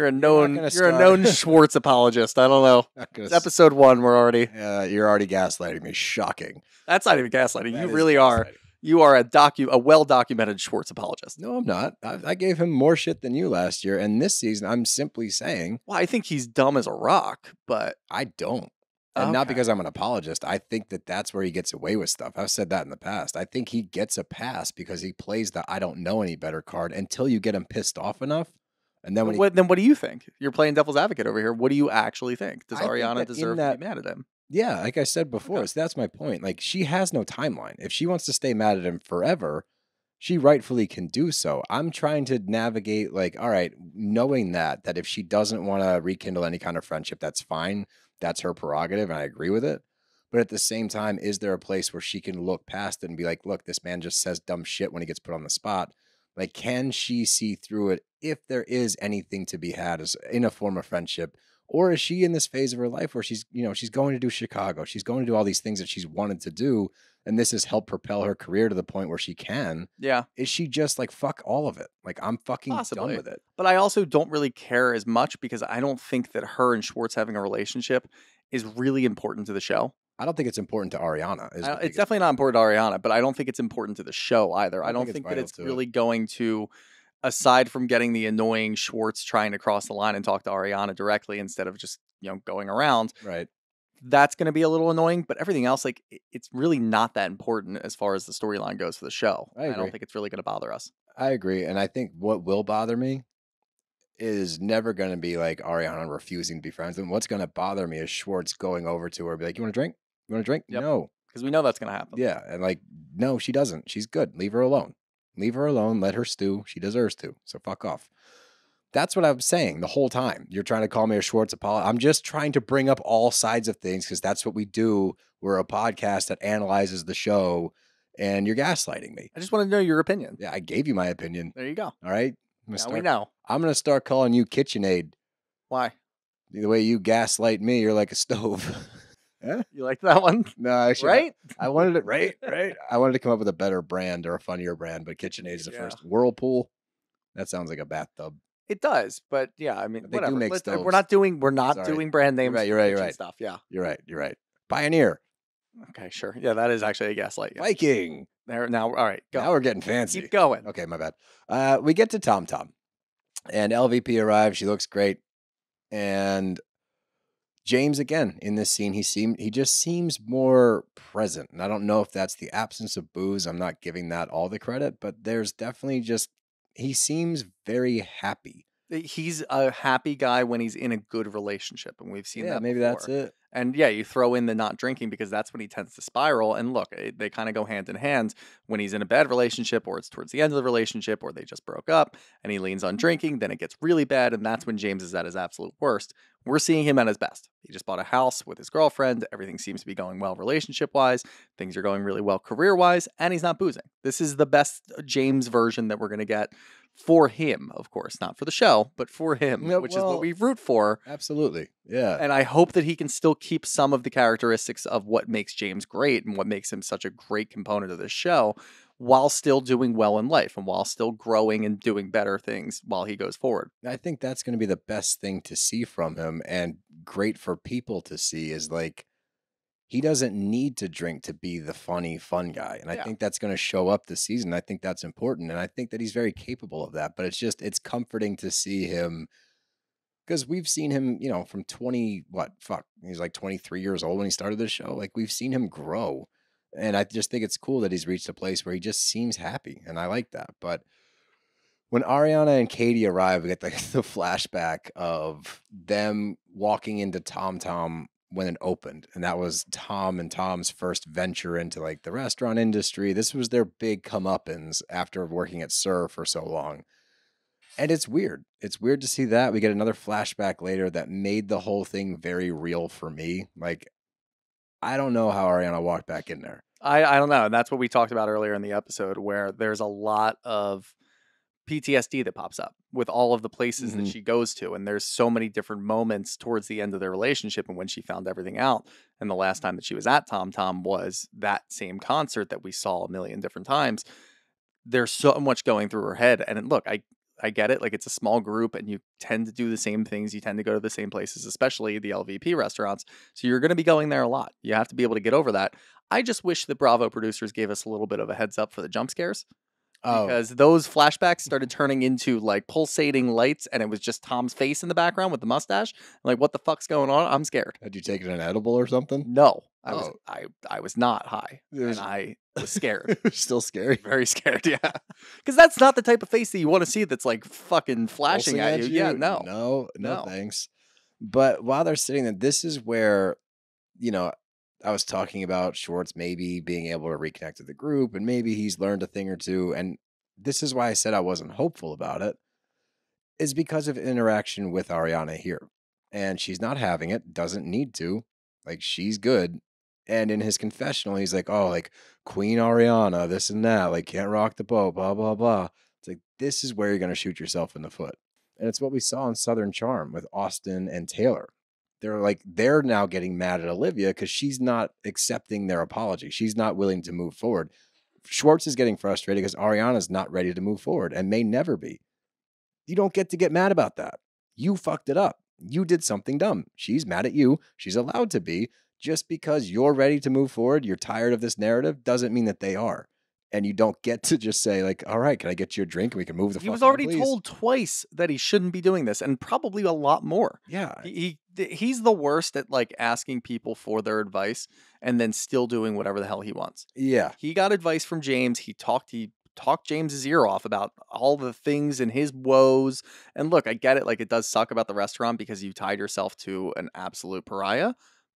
a known Schwartz apologist. I don't know. It's It's episode 1. We're already. You're already gaslighting me. Shocking. That's not even gaslighting. That You is really are. gaslighting. You are a well-documented Schwartz apologist. No, I'm not. I gave him more shit than you last year. And this season, I'm simply saying Well, I think he's dumb as a rock, but I don't. And not Okay. because I'm an apologist. I think that that's where he gets away with stuff. I've said that in the past. I think he gets a pass because he plays the I don't know any better card until you get him pissed off enough. And then when then what do you think? You're playing devil's advocate over here. What do you actually think? Does I think Ariana that deserve in to that- be mad at him? yeah, like I said before, Okay. so that's my point. Like, she has no timeline. If she wants to stay mad at him forever, she rightfully can do so. I'm trying to navigate, like, all right, knowing that if she doesn't want to rekindle any kind of friendship, that's fine. That's her prerogative, and I agree with it. But at the same time, is there a place where she can look past it and be like, look, this man just says dumb shit when he gets put on the spot? Like, can she see through it if there is anything to be had as in a form of friendship? Or is she in this phase of her life where she's going to do Chicago? She's going to do all these things that she's wanted to do. And this has helped propel her career to the point where she can. Yeah. Is she just like, fuck all of it? Like, I'm fucking Possibly. done with it. But I also don't really care as much because I don't think that her and Schwartz having a relationship is really important to the show. I don't think it's important to Ariana. It's definitely not important to Ariana, but I don't think it's important to the show either. I don't think it's think that vital it's to it. really going to, aside from getting the annoying Schwartz trying to cross the line and talk to Ariana directly instead of just, going around, Right. that's going to be a little annoying. But everything else, like, it's really not that important as far as the storyline goes for the show. I agree. don't think it's really going to bother us. I agree. And I think what will bother me is never going to be like Ariana refusing to be friends with him. What's going to bother me is Schwartz going over to her and be like, you want a drink? You want a drink? Yep. No. Because we know that's going to happen. Yeah. And like, no, she doesn't. She's good. Leave her alone. Leave her alone. Let her stew. She deserves to. So fuck off. That's what I'm saying the whole time. You're trying to call me a Schwartz apologist. I'm just trying to bring up all sides of things because that's what we do. We're a podcast that analyzes the show, and you're gaslighting me. I just want to know your opinion. Yeah, I gave you my opinion. There you go. All right. Now we know. I'm gonna start calling you KitchenAid. Why? The way you gaslight me, you're like a stove. You like that one? No, actually, Right? I wanted it right. I wanted to come up with a better brand or a funnier brand, but KitchenAid is the Yeah. first. Whirlpool. That sounds like a bathtub. It does, but yeah, I mean, But they do whatever. make We're stoves. not doing Sorry. brand names. You're right, for you're right, kitchen you're right. Stuff. Yeah. You're right. Pioneer. Okay, sure. Yeah, that is actually a gaslight. Yeah. Viking. There now. All right, go. Now we're getting fancy. Keep going. Okay, my bad. We get to Tom Tom, and LVP arrives. She looks great, and James again in this scene. He just seems more present, and I don't know if that's the absence of booze. I'm not giving that all the credit, but there's definitely just he seems very happy. He's a happy guy when he's in a good relationship, and we've seen Yeah, that maybe before. that's it. And yeah, you throw in the not drinking because that's when he tends to spiral. And look, they kind of go hand in hand when he's in a bad relationship, or it's towards the end of the relationship, or they just broke up and he leans on drinking. Then it gets really bad. And that's when James is at his absolute worst. We're seeing him at his best. He just bought a house with his girlfriend. Everything seems to be going well relationship wise. Things are going really well career wise. And he's not boozing. This is the best James version that we're going to get for him, of course, not for the show, but for him, Yeah, which is what well, we root for. Absolutely. Yeah. And I hope that he can still keep some of the characteristics of what makes James great and what makes him such a great component of this show while still doing well in life and while still growing and doing better things while he goes forward. I think that's going to be the best thing to see from him and great for people to see is like he doesn't need to drink to be the funny, fun guy. And I Yeah. think that's going to show up this season. I think that's important. And I think that he's very capable of that. But it's comforting to see him because we've seen him, from 20, he's like 23 years old when he started this show. Like we've seen him grow. And I just think it's cool that he's reached a place where he just seems happy. And I like that. But when Ariana and Katie arrive, we get the flashback of them walking into Tom Tom when it opened. And that was Tom and Tom's first venture into like the restaurant industry. This was their big comeuppance after working at SUR for so long. And it's weird. It's weird to see that. We get another flashback later that made the whole thing very real for me. Like, I don't know how Ariana walked back in there. I don't know. And that's what we talked about earlier in the episode, where there's a lot of PTSD that pops up with all of the places that she goes to. And there's so many different moments towards the end of their relationship and when she found everything out. And the last time that she was at Tom Tom was that same concert that we saw a million different times. There's so much going through her head. And look, I get it. Like, it's a small group and you tend to do the same things. You tend to go to the same places, especially the LVP restaurants. So you're going to be going there a lot. You have to be able to get over that. I just wish the Bravo producers gave us a little bit of a heads up for the jump scares. Because those flashbacks started turning into like pulsating lights and it was just Tom's face in the background with the mustache. Like, what the fuck's going on? I'm scared. Had you taken an edible or something? No, I was not high. And I was scared. Still scary. Very scared, yeah. Because that's not the type of face that you want to see that's like fucking flashing Pulsing at you. Yeah, no. No, thanks. But while they're sitting there, this is where, I was talking about Schwartz maybe being able to reconnect with the group and maybe he's learned a thing or two. And this is why I said I wasn't hopeful about it, is because of interaction with Ariana here. And she's not having it, doesn't need to. Like, she's good. And in his confessional, he's like, oh, like Queen Ariana, this and that, like can't rock the boat, blah, blah, blah. It's like, this is where you're going to shoot yourself in the foot. And it's what we saw in Southern Charm with Austin and Taylor. They're now getting mad at Olivia because she's not accepting their apology. She's not willing to move forward. Schwartz is getting frustrated because Ariana's not ready to move forward and may never be. You don't get to get mad about that. You fucked it up. You did something dumb. She's mad at you. She's allowed to be. Just because you're ready to move forward, you're tired of this narrative, doesn't mean that they are. And you don't get to just say, like, all right, can I get you a drink and we can move the fuck on, He was already please? told twice that he shouldn't be doing this, and probably a lot more. Yeah. He's the worst at like asking people for their advice and then still doing whatever the hell he wants. Yeah. He got advice from James. He talked James's ear off about all the things and his woes. And look, I get it. Like, it does suck about the restaurant because you tied yourself to an absolute pariah,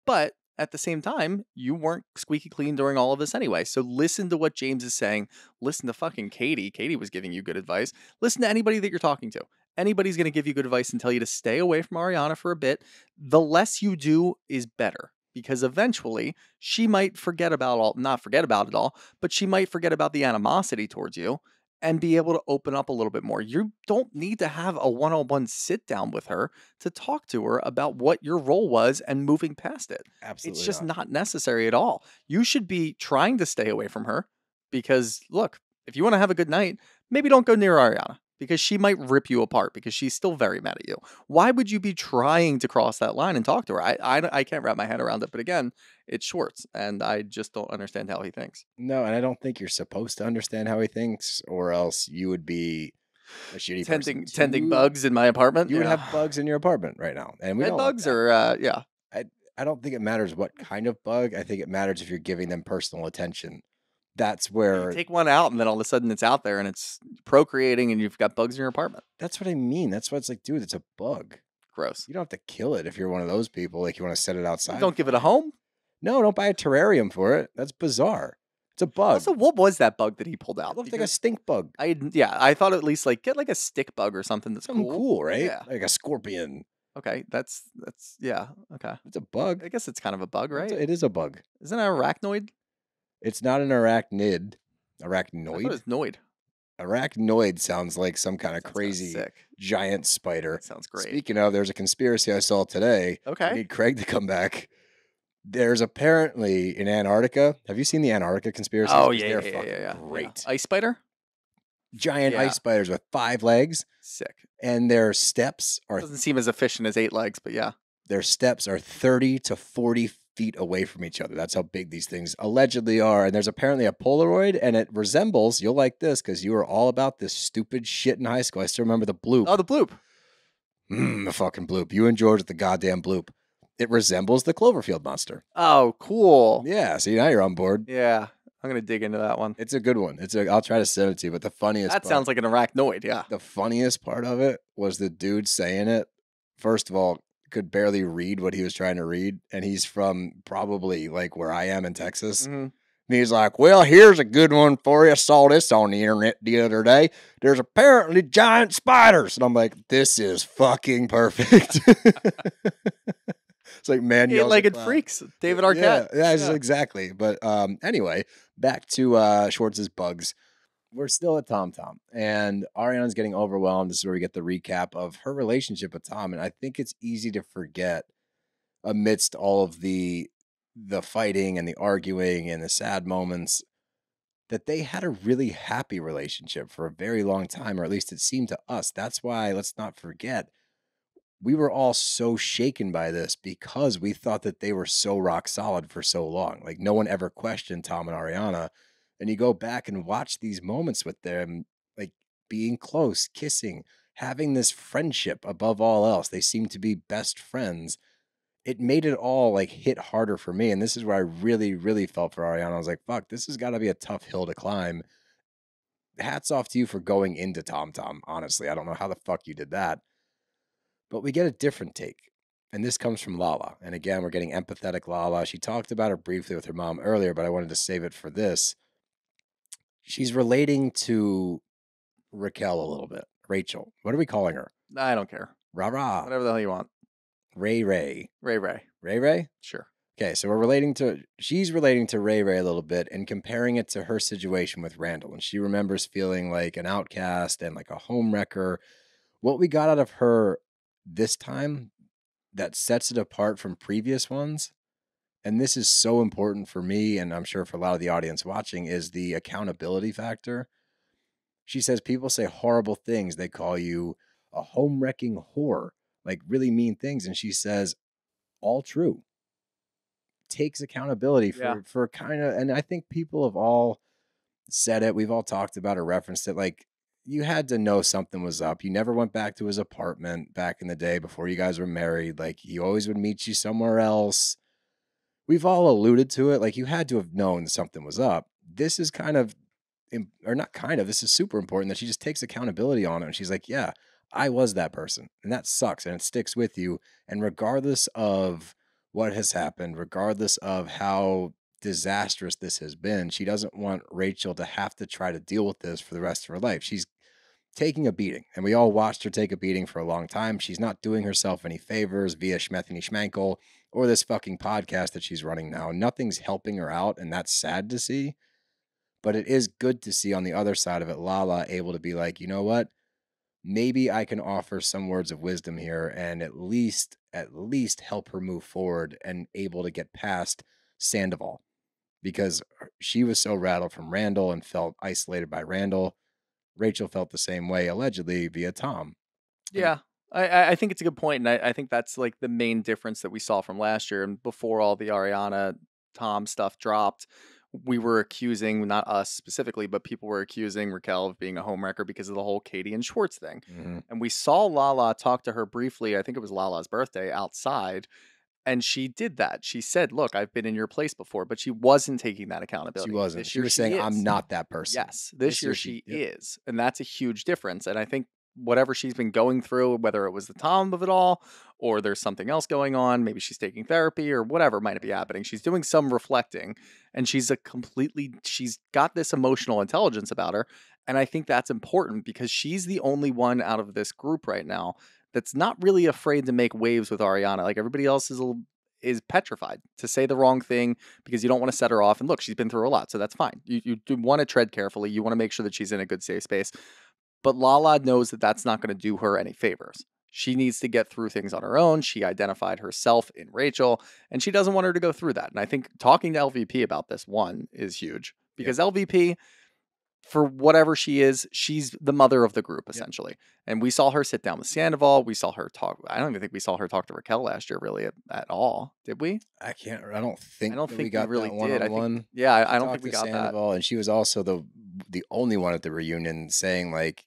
but at the same time, you weren't squeaky clean during all of this anyway. So listen to what James is saying. Listen to fucking Katie. Katie was giving you good advice. Listen to anybody that you're talking to. Anybody's going to give you good advice and tell you to stay away from Ariana for a bit. The less you do is better, because eventually she might not forget about it all, but she might forget about the animosity towards you and be able to open up a little bit more. You don't need to have a one-on-one sit down with her to talk to her about what your role was and moving past it. Absolutely. It's just not necessary at all. You should be trying to stay away from her because, look, if you want to have a good night, maybe don't go near Ariana, because she might rip you apart because she's still very mad at you. Why would you be trying to cross that line and talk to her? I can't wrap my head around it. But again, it's Schwartz, and I just don't understand how he thinks. No, and I don't think you're supposed to understand how he thinks, or else you would be a shitty person. Tending bugs in my apartment. You would Yeah. have bugs in your apartment right now, and we Bed don't like bugs that. or yeah. I don't think it matters what kind of bug. I think it matters if you're giving them personal attention. That's where You take one out, and then all of a sudden it's out there, and it's procreating, and you've got bugs in your apartment. that's what I mean. That's why it's like, dude, it's a bug. Gross. You don't have to kill it if you're one of those people. Like you want to set it outside. Don't give it a home. No, don't buy a terrarium for it. That's bizarre. It's a bug. Also, what was that bug that he pulled it out? looks like a Because stink bug. I thought at least like get like a stick bug or something that's Something cool, right? Yeah. Like a scorpion. Okay, that's yeah. Okay, It's a bug. I guess it's kind of a bug, right? It is a bug. Isn't it an arachnoid? It's not an arachnid. I thought it Arachnoid. was noid. Arachnoid sounds like some kind of Sounds kinda crazy sick. giant spider. That sounds great. Speaking of, there's a conspiracy I saw today. I Okay. need Craig to come back. There's apparently in Antarctica. Have you seen the Antarctica conspiracy? Oh yeah, yeah. Great. Ice spider. Giant Yeah. ice spiders with 5 legs, Sick. and their steps are Doesn't seem as efficient as 8 legs, but yeah. 30 to 40 feet away from each other. That's how big these things allegedly are. And there's apparently a Polaroid, and it resembles. You'll like this because you were all about this stupid shit in high school. I still remember the bloop. Oh, the bloop. The fucking bloop. You and George with the goddamn bloop. It resembles the Cloverfield monster. Oh, cool. Yeah, see, now you're on board. Yeah, I'm gonna dig into that one. It's a good one. I'll try to send it to you, but the funniest That part, sounds like an arachnoid. Yeah. the funniest part of it was the dude saying it. First of all, could barely read what he was trying to read, and he's from probably like where I am in Texas. Mhm. And he's like, well, here's a good one for you. I saw this on the internet the other day. There's apparently giant spiders. And I'm like, this is fucking perfect. It's like, man, Eight-legged freaks. David Arquette. Yeah, exactly. But anyway, back to Schwartz's bugs. We're still at Tom Tom, and Ariana's getting overwhelmed. This is where we get the recap of her relationship with Tom. And I think it's easy to forget amidst all of the fighting and the arguing and the sad moments that they had a really happy relationship for a very long time, or at least it seemed to us. That's why, let's not forget, we were all so shaken by this because we thought that they were so rock solid for so long. Like no one ever questioned Tom and Ariana. And you go back and watch these moments with them, like being close, kissing, having this friendship above all else. They seem to be best friends. It made it all like hit harder for me. And this is where I really, really felt for Ariana. I was like, fuck, this has got to be a tough hill to climb. Hats off to you for going into Tom Tom. Honestly, I don't know how the fuck you did that. But we get a different take. And this comes from Lala. And again, we're getting empathetic Lala. She talked about it briefly with her mom earlier, but I wanted to save it for this. She's relating to Raquel a little bit. Rachel. What are we calling her? I don't care. Rah-rah. Whatever the hell you want. Ray. Ray. Ray? Sure. Okay, so she's relating to Ray a little bit and comparing it to her situation with Randall. And she remembers feeling like an outcast and like a homewrecker. What we got out of her this time that sets it apart from previous ones, and this is so important for me, and I'm sure for a lot of the audience watching, is the accountability factor. She says people say horrible things. They call you a home-wrecking whore, like really mean things. And she says, all true. Takes accountability for kind of, and I think people have all said it. We've all talked about or referenced it. Like, you had to know something was up. You never went back to his apartment back in the day before you guys were married. Like, he always would meet you somewhere else. We've all alluded to it. Like, you had to have known something was up. This is kind of, or not kind of, this is super important that she just takes accountability on it. And she's like, yeah, I was that person. And that sucks. And it sticks with you. And regardless of what has happened, regardless of how disastrous this has been, she doesn't want Rachel to have to try to deal with this for the rest of her life. She's taking a beating, and we all watched her take a beating for a long time. She's not doing herself any favors via Schmethany Schmankel or this fucking podcast that she's running now. Nothing's helping her out, and that's sad to see. But it is good to see on the other side of it, Lala able to be like, you know what? Maybe I can offer some words of wisdom here and at least help her move forward and able to get past Sandoval, because she was so rattled from Randall and felt isolated by Randall. Rachel felt the same way, allegedly via Tom. Yeah. I think it's a good point, and I think that's like the main difference that we saw from last year. And before all the Ariana Tom stuff dropped, we were accusing, not us specifically, but people were accusing Raquel of being a homewrecker because of the whole Katie and Schwartz thing. And we saw Lala talk to her briefly. I think it was Lala's birthday outside. And she did that. She said, "Look, I've been in your place before," but she wasn't taking that accountability. She wasn't. This She year was saying, "I'm is. not that person." Yes, this year she yep. is. And that's a huge difference. And I think whatever she's been going through, whether it was the Tom of it all, or there's something else going on, maybe she's taking therapy or whatever might be happening, she's doing some reflecting, and she's got this emotional intelligence about her. And I think that's important because she's the only one out of this group right now that's not really afraid to make waves with Ariana. Like everybody else is petrified to say the wrong thing because you don't want to set her off. And look, she's been through a lot, so that's fine. You do want to tread carefully. You want to make sure that she's in a good safe space. But Lala knows that that's not going to do her any favors. She needs to get through things on her own. She identified herself in Rachel, and she doesn't want her to go through that. And I think talking to LVP about this one is huge because LVP, for whatever she is, she's the mother of the group, essentially. And we saw her sit down with Sandoval. We saw her talk. I don't even think we saw her talk to Raquel last year, really, at all. Did we? I don't think we got really that did. one-on-one. I don't think we got Sandoval, that. And she was also the only one at the reunion saying, like,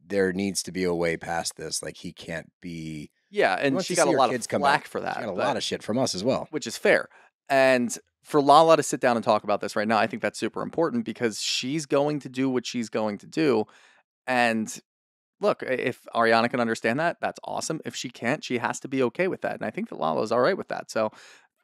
there needs to be a way past this. Like, he can't be. Yeah, and she got a lot of flack for that. She got a lot of shit from us as well. Which is fair. And for Lala to sit down and talk about this right now, I think that's super important because she's going to do what she's going to do. And look, if Ariana can understand that, that's awesome. If she can't, she has to be okay with that. And I think that Lala's all right with that. So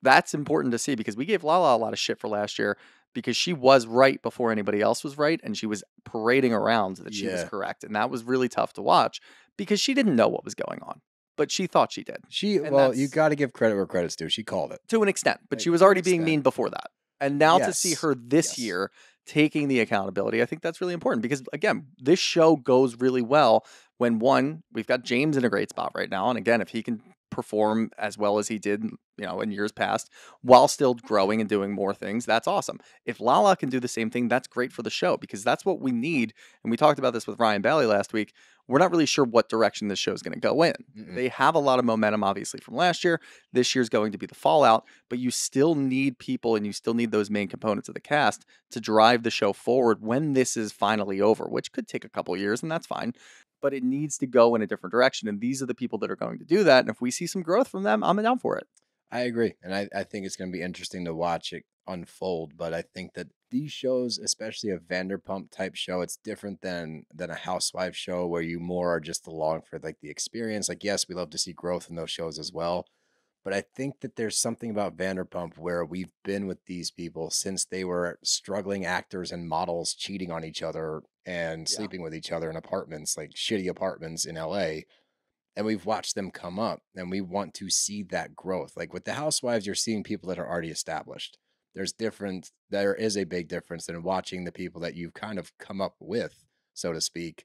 that's important to see because we gave Lala a lot of shit for last year because she was right before anybody else was right. And she was parading around that she was correct. And that was really tough to watch because she didn't know what was going on. But she thought she did. You got to give credit where credit's due. She called it. To an extent. But she was already being mean before that. And now to see her this year taking the accountability, I think that's really important because, again, this show goes really well when, one, we've got James in a great spot right now. And again, if he can perform as well as he did, in years past, while still growing and doing more things, that's awesome. If Lala can do the same thing, that's great for the show because that's what we need. And we talked about this with Ryan Bailey last week. We're not really sure what direction this show is going to go in. They have a lot of momentum, obviously, from last year. This year's going to be the fallout, but you still need people and you still need those main components of the cast to drive the show forward when this is finally over, which could take a couple years, and that's fine. But it needs to go in a different direction, and these are the people that are going to do that. And if we see some growth from them, I'm down for it. I agree. And I think it's going to be interesting to watch it unfold. But I think that these shows, especially a Vanderpump type show, it's different than a Housewives show where you more are just along for like the experience. Like, yes, we love to see growth in those shows as well. But I think that there's something about Vanderpump where we've been with these people since they were struggling actors and models cheating on each other and sleeping with each other in apartments, like shitty apartments in LA. And we've watched them come up and we want to see that growth. Like with the Housewives, you're seeing people that are already established. There is a big difference than watching the people that you've kind of come up with, so to speak,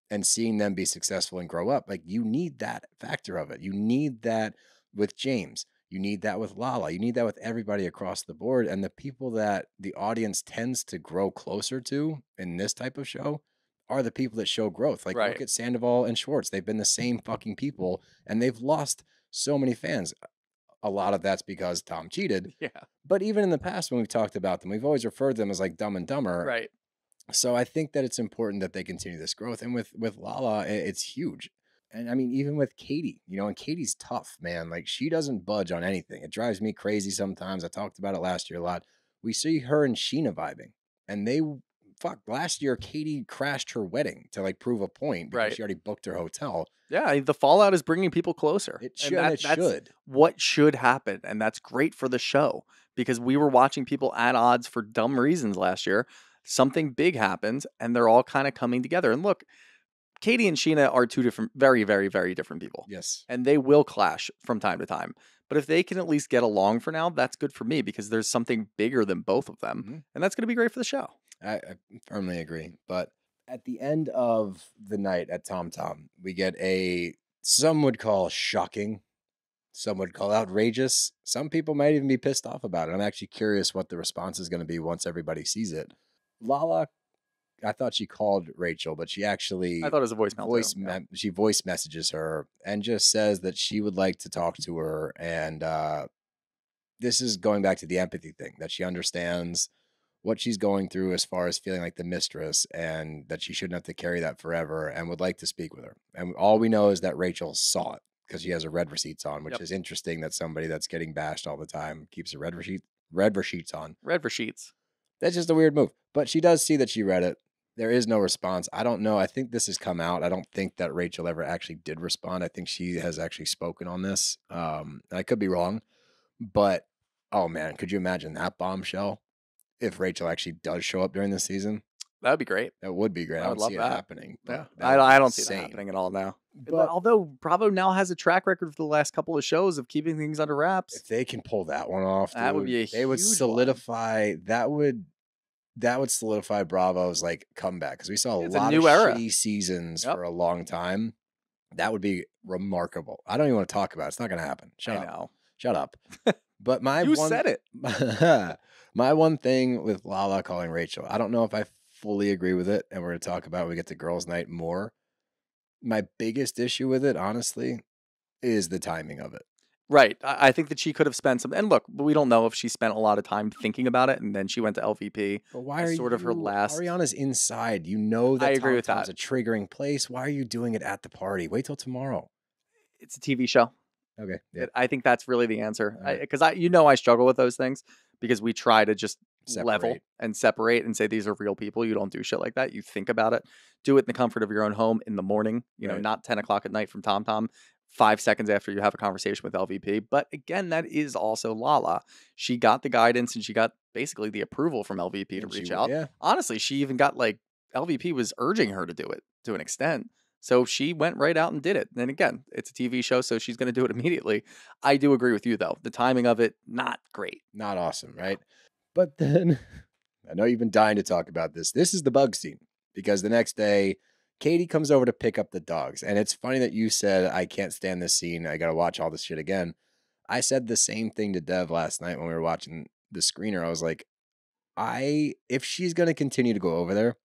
and seeing them be successful and grow up. Like you need that factor of it. You need that with James. You need that with Lala. You need that with everybody across the board. And the people that the audience tends to grow closer to in this type of show are the people that show growth. Like look at Sandoval and Schwartz. They've been the same fucking people and they've lost so many fans. A lot of that's because Tom cheated. Yeah. But even in the past when we've talked about them, we've always referred to them as like Dumb and Dumber. Right. So I think that it's important that they continue this growth. And with Lala, it's huge. And I mean, even with Katie, and Katie's tough, man. Like she doesn't budge on anything. It drives me crazy sometimes. I talked about it last year a lot. We see her and Sheena vibing and last year Katie crashed her wedding to like prove a point because she already booked her hotel. Yeah, the fallout is bringing people closer. It should. That's what should happen, and that's great for the show because we were watching people at odds for dumb reasons last year. Something big happens, and they're all kind of coming together. And look, Katie and Sheena are two different, very, very, very different people. Yes, and they will clash from time to time. But if they can at least get along for now, that's good for me because there's something bigger than both of them, and that's going to be great for the show. I firmly agree. But at the end of the night at Tom Tom, we get some would call shocking, some would call outrageous. Some people might even be pissed off about it. I'm actually curious what the response is going to be once everybody sees it. Lala, I thought she called Rachel, but she actually I thought it was a voicemail. too. Yeah. she voice messages her and just says that she would like to talk to her. And this is going back to the empathy thing, that she understands what she's going through as far as feeling like the mistress, and that she shouldn't have to carry that forever, and would like to speak with her. And all we know is that Rachel saw it because she has her red receipts on, which Yep. is interesting that somebody that's getting bashed all the time keeps her red receipts on. Red for sheets. That's just a weird move. But she does see that she read it. There is no response. I don't know. I think this has come out. I don't think that Rachel ever actually did respond. I think she has actually spoken on this. And I could be wrong. But, oh man, could you imagine that bombshell if Rachel actually does show up during the season? That would be great. That would be great. I I would would love see that. it happening. Yeah. But that would I be don't see that insane. happening at all now. But Although Bravo now has a track record for the last couple of shows of keeping things under wraps. if they can pull that one off, That would dude, be a they would huge one. solidify that would solidify Bravo's like comeback, because we saw a It's a lot new of era. shitty seasons Yep. for a long time. That would be remarkable. I don't even want to talk about it. It's not going to happen. Shut I up. know. Shut up. But my You one, said it. my one thing with Lala calling Rachel, I don't know if I fully agree with it, and we're going to talk about it when we get to girls' night more. My biggest issue with it, honestly, is the timing of it. Right. I think that she could have spent some. And look, we don't know if she spent a lot of time thinking about it, and then she went to LVP. But why It's are sort of her last- Ariana's inside. You know that I agree with Tom's that. a triggering place. Why are you doing it at the party? Wait till tomorrow. It's a TV show. Okay. Yeah. I think that's really the answer. All right. Because I struggle with those things because we try to just level Separate. and separate and say these are real people. You don't do shit like that. You think about it. Do it in the comfort of your own home in the morning. You know, Right. not 10 o'clock at night from TomTom. 5 seconds after you have a conversation with LVP. But again, that is also Lala. She got the guidance and she got basically the approval from LVP to And she reach w- out. Yeah. Honestly, she even got like LVP was urging her to do it to an extent. So she went right out and did it. And again, it's a TV show, so she's going to do it immediately. I do agree with you, though. The timing of it, not great. Not awesome, right? But then I know you've been dying to talk about this. This is the bug scene, because the next day, Katie comes over to pick up the dogs. And it's funny that you said, I can't stand this scene. I got to watch all this shit again. I said the same thing to Dev last night when we were watching the screener. I was like, if she's going to continue to go over there,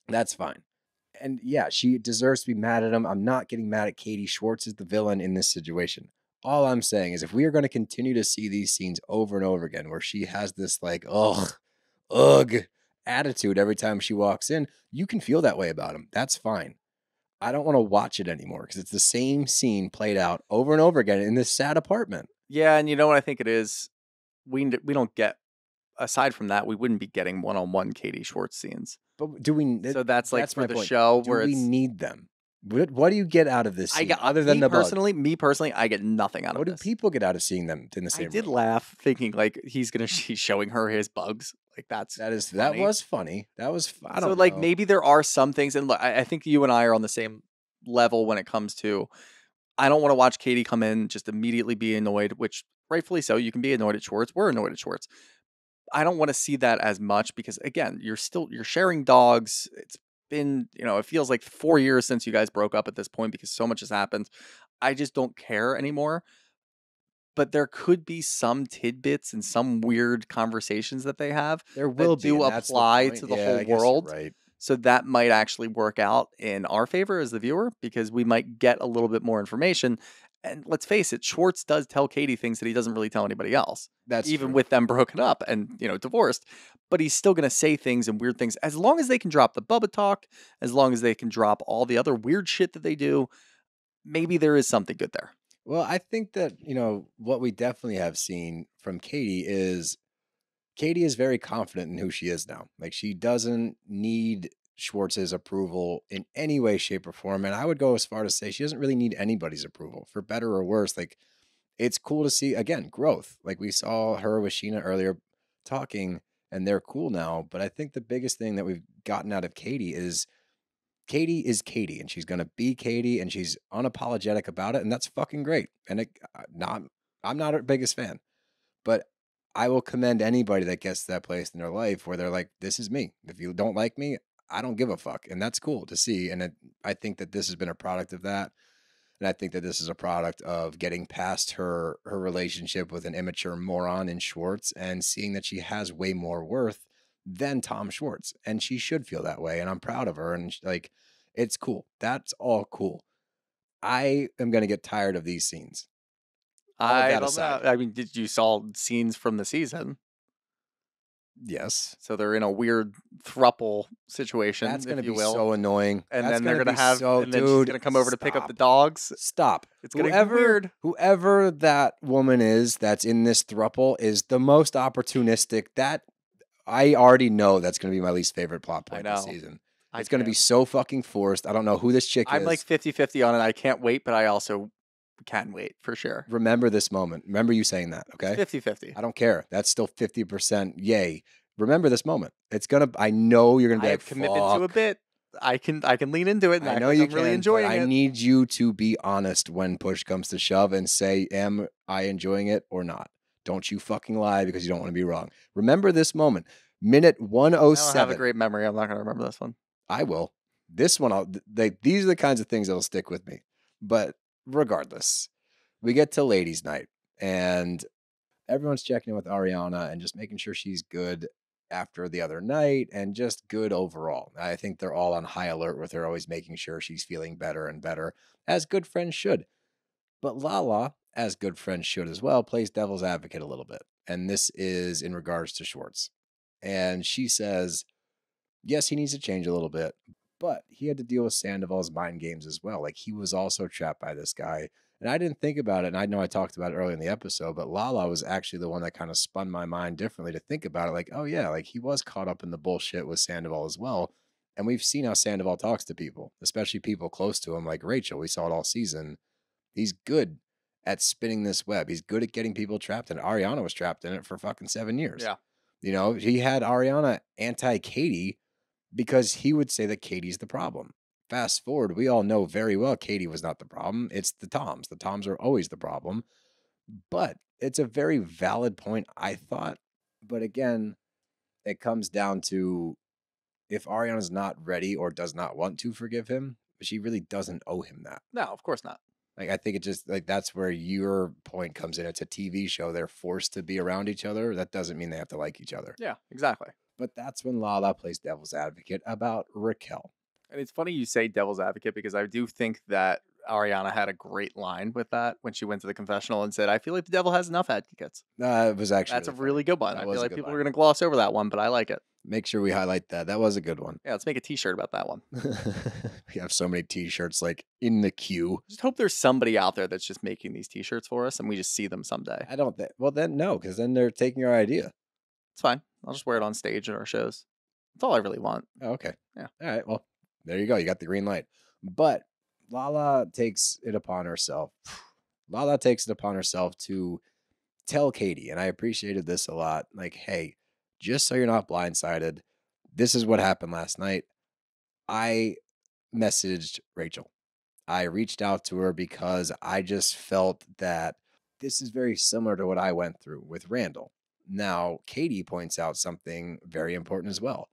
that's fine. And yeah, she deserves to be mad at him. I'm not getting mad at Katie. Schwartz is the villain in this situation. All I'm saying is, if we are going to continue to see these scenes over and over again, where she has this like, ugh attitude every time she walks in, you can feel that way about him. That's fine. I don't want to watch it anymore, because it's the same scene played out over and over again in this sad apartment. Yeah, and you know what I think it is? We don't get, aside from that, we wouldn't be getting one-on-one Katie Schwartz scenes. But do we? So that's like for my the point. show Do where we it's... need them? What do you get out of this scene other than the bug? Me personally, I get nothing out What of do this. people get out of seeing them in the I same did room? laugh thinking like he's showing her his bugs. Like that That was funny. That was I don't so like know. maybe there are some things, and look, I think you and I are on the same level when it comes to. I don't want to watch Katie come in just immediately be annoyed, which rightfully so. You can be annoyed at Schwartz. We're annoyed at Schwartz. I don't want to see that as much because again, you're sharing dogs. It's been, it feels like 4 years since you guys broke up at this point because so much has happened. I just don't care anymore. But there could be some tidbits and some weird conversations that they have there will that be, do and that's the apply point. to the Yeah, I whole guess you're world. right. So that might actually work out in our favor as the viewer because we might get a little bit more information. And let's face it, Schwartz does tell Katie things that he doesn't really tell anybody else, That's even true. with them broken up and, divorced. But he's still going to say things and weird things. As long as they can drop the Bubba talk, as long as they can drop all the other weird shit that they do, maybe there is something good there. Well, I think that, what we definitely have seen from Katie is very confident in who she is now. Like, she doesn't need Schwartz's approval in any way, shape, or form. And I would go as far to say she doesn't really need anybody's approval, for better or worse. Like, it's cool to see, again, growth. Like, we saw her with Sheena earlier talking, and they're cool now. But I think the biggest thing that we've gotten out of Katie is Katie, and she's going to be Katie, and she's unapologetic about it. And that's fucking great. And I'm not her biggest fan, but I will commend anybody that gets to that place in their life where they're like, this is me. If you don't like me, I don't give a fuck. And that's cool to see. And I think that this has been a product of that. And I think that this is a product of getting past her relationship with an immature moron in Schwartz and seeing that she has way more worth than Tom Schwartz. And she should feel that way. And I'm proud of her. And like, it's cool. That's all cool. I am going to get tired of these scenes. All of I that don't aside. know. I mean, did you saw scenes from the season? Yes. So they're in a weird thruple situation, That's going to if you be will. so annoying. And That's then they're gonna gonna be have, so, and then she's dude, gonna come over to pick up the stop. dogs. Stop. It's gonna get weird. Whoever that woman is that's in this thruple is the most opportunistic. That I already know that's going to be my least favorite plot I point this know. season. I It's going to be can't. so fucking forced. I don't know who this chick I'm is. like 50-50 on it. I can't wait, but I also can wait for sure. Remember this moment. Remember you saying that, okay? 50-50. I don't care. That's still 50% yay. Remember this moment. It's going to, I know you're going to I be have like, commitment to a fuck. bit. I can lean into it, and I act know like you I'm really can, enjoying but I it. need you to be honest when push comes to shove and say, am I enjoying it or not? Don't you fucking lie because you don't want to be wrong. Remember this moment. Minute I don't 107. have a great memory. I'm not gonna remember this one. I will. This one, these are the kinds of things that'll stick with me. But regardless, we get to ladies' night and everyone's checking in with Ariana and just making sure she's good after the other night and just good overall. I think they're all on high alert with her, always making sure she's feeling better and better, as good friends should. But Lala, as good friends should as well, plays devil's advocate a little bit. And this is in regards to Schwartz. And she says, yes, he needs to change a little bit, but he had to deal with Sandoval's mind games as well. Like he was also trapped by this guy. And I didn't think about it. And I know I talked about it earlier in the episode, but Lala was actually the one that kind of spun my mind differently to think about it. Like, oh yeah, like he was caught up in the bullshit with Sandoval as well. And we've seen how Sandoval talks to people, especially people close to him, like Rachel. We saw it all season. He's good at spinning this web. He's good at getting people trapped. And Ariana was trapped in it for fucking 7 years. Yeah. You know, he had Ariana anti-Katie because he would say that Katie's the problem. Fast forward, we all know very well Katie was not the problem. It's the Toms. The Toms are always the problem. But it's a very valid point, I thought. But again, it comes down to if Ariana's not ready or does not want to forgive him, she really doesn't owe him that. No, of course not. Like, I think it just, like, that's where your point comes in. It's a TV show. They're forced to be around each other. That doesn't mean they have to like each other. Yeah, exactly. But that's when Lala plays devil's advocate about Raquel. And it's funny you say devil's advocate because I do think that Ariana had a great line with that when she went to the confessional and said, I feel like the devil has enough advocates. It was actually That's a funny. really good one. That I was feel a like good people line. are going to gloss over that one, but I like it. Make sure we highlight that. That was a good one. Yeah, let's make a t-shirt about that one. We have so many t-shirts like in the queue. Just hope there's somebody out there that's just making these t-shirts for us and we just see them someday. I don't think, well then no, because then they're taking our idea. It's fine. I'll just wear it on stage at our shows. That's all I really want. Oh, okay. Yeah. All right. Well, there you go. You got the green light. But Lala takes it upon herself. Lala takes it upon herself to tell Katie, and I appreciated this a lot. Like, hey, just so you're not blindsided, this is what happened last night. I messaged Rachel. I reached out to her because I just felt that this is very similar to what I went through with Randall. Now, Katie points out something very important as well.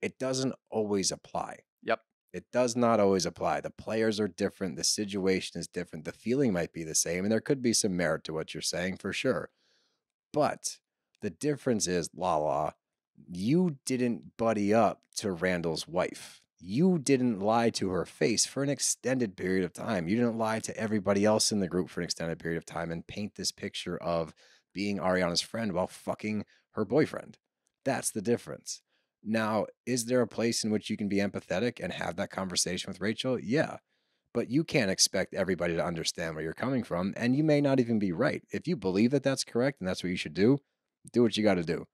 It doesn't always apply. Yep. It does not always apply. The players are different. The situation is different. The feeling might be the same. And there could be some merit to what you're saying for sure. But the difference is, Lala, you didn't buddy up to Randall's wife. You didn't lie to her face for an extended period of time. You didn't lie to everybody else in the group for an extended period of time and paint this picture of being Ariana's friend while fucking her boyfriend. That's the difference. Now, is there a place in which you can be empathetic and have that conversation with Rachel? Yeah. But you can't expect everybody to understand where you're coming from, and you may not even be right. If you believe that that's correct and that's what you should do what you got to do.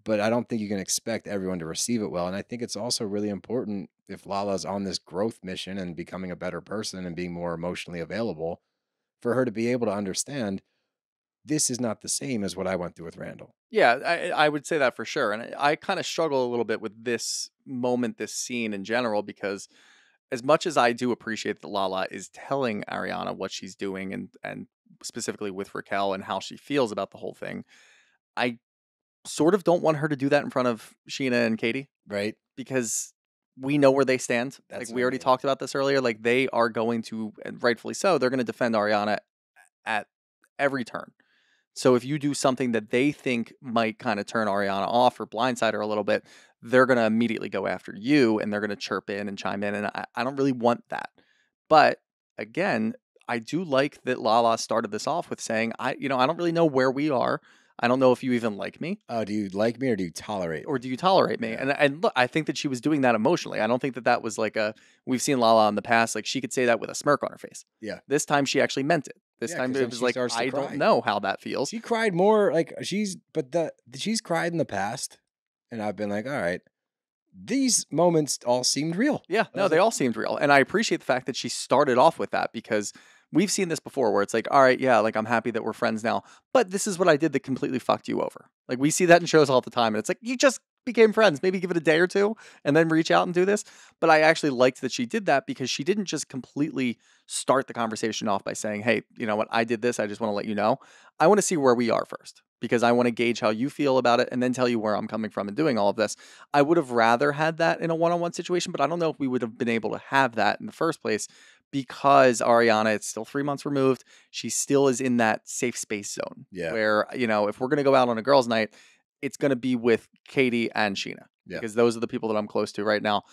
But I don't think you can expect everyone to receive it well. And I think it's also really important if Lala's on this growth mission and becoming a better person and being more emotionally available for her to be able to understand this is not the same as what I went through with Randall. Yeah, I would say that for sure. And I kind of struggle a little bit with this moment, this scene in general, because as much as I do appreciate that Lala is telling Ariana what she's doing and specifically with Raquel and how she feels about the whole thing, I sort of don't want her to do that in front of Sheena and Katie. Right. Because we know where they stand. That's Like what we I already mean. talked about this earlier. Like they are going to, and rightfully so, they're going to defend Ariana at every turn. So if you do something that they think might kind of turn Ariana off or blindside her a little bit, they're going to immediately go after you and they're going to chirp in and chime in. And I don't really want that. But again, I do like that Lala started this off with saying, I don't really know where we are. I don't know if you even like me. Do you like me or do you tolerate Or me? do you tolerate me? Yeah. And look, I think that she was doing that emotionally. I don't think that that was like we've seen Lala in the past, like she could say that with a smirk on her face. Yeah. This time she actually meant it. This Yeah, time 'cause it then was she like, starts to I cry. don't know how that feels. She cried more like she's cried in the past, and I've been like, all right, these moments all seemed real. Yeah, I no, was they like, all seemed real. And I appreciate the fact that she started off with that because we've seen this before where it's like, all right, yeah, like I'm happy that we're friends now, but this is what I did that completely fucked you over. Like we see that in shows all the time. And it's like, you just became friends. Maybe give it a day or two and then reach out and do this. But I actually liked that she did that because she didn't just completely start the conversation off by saying, hey, you know what, I did this. I just want to let you know. I want to see where we are first because I want to gauge how you feel about it and then tell you where I'm coming from and doing all of this. I would have rather had that in a one-on-one situation, but I don't know if we would have been able to have that in the first place because Ariana, it's still 3 months removed. She still is in that safe space zone Yeah. where, if we're going to go out on a girls' night, it's going to be with Katie and Sheena Yeah. because those are the people that I'm close to right now.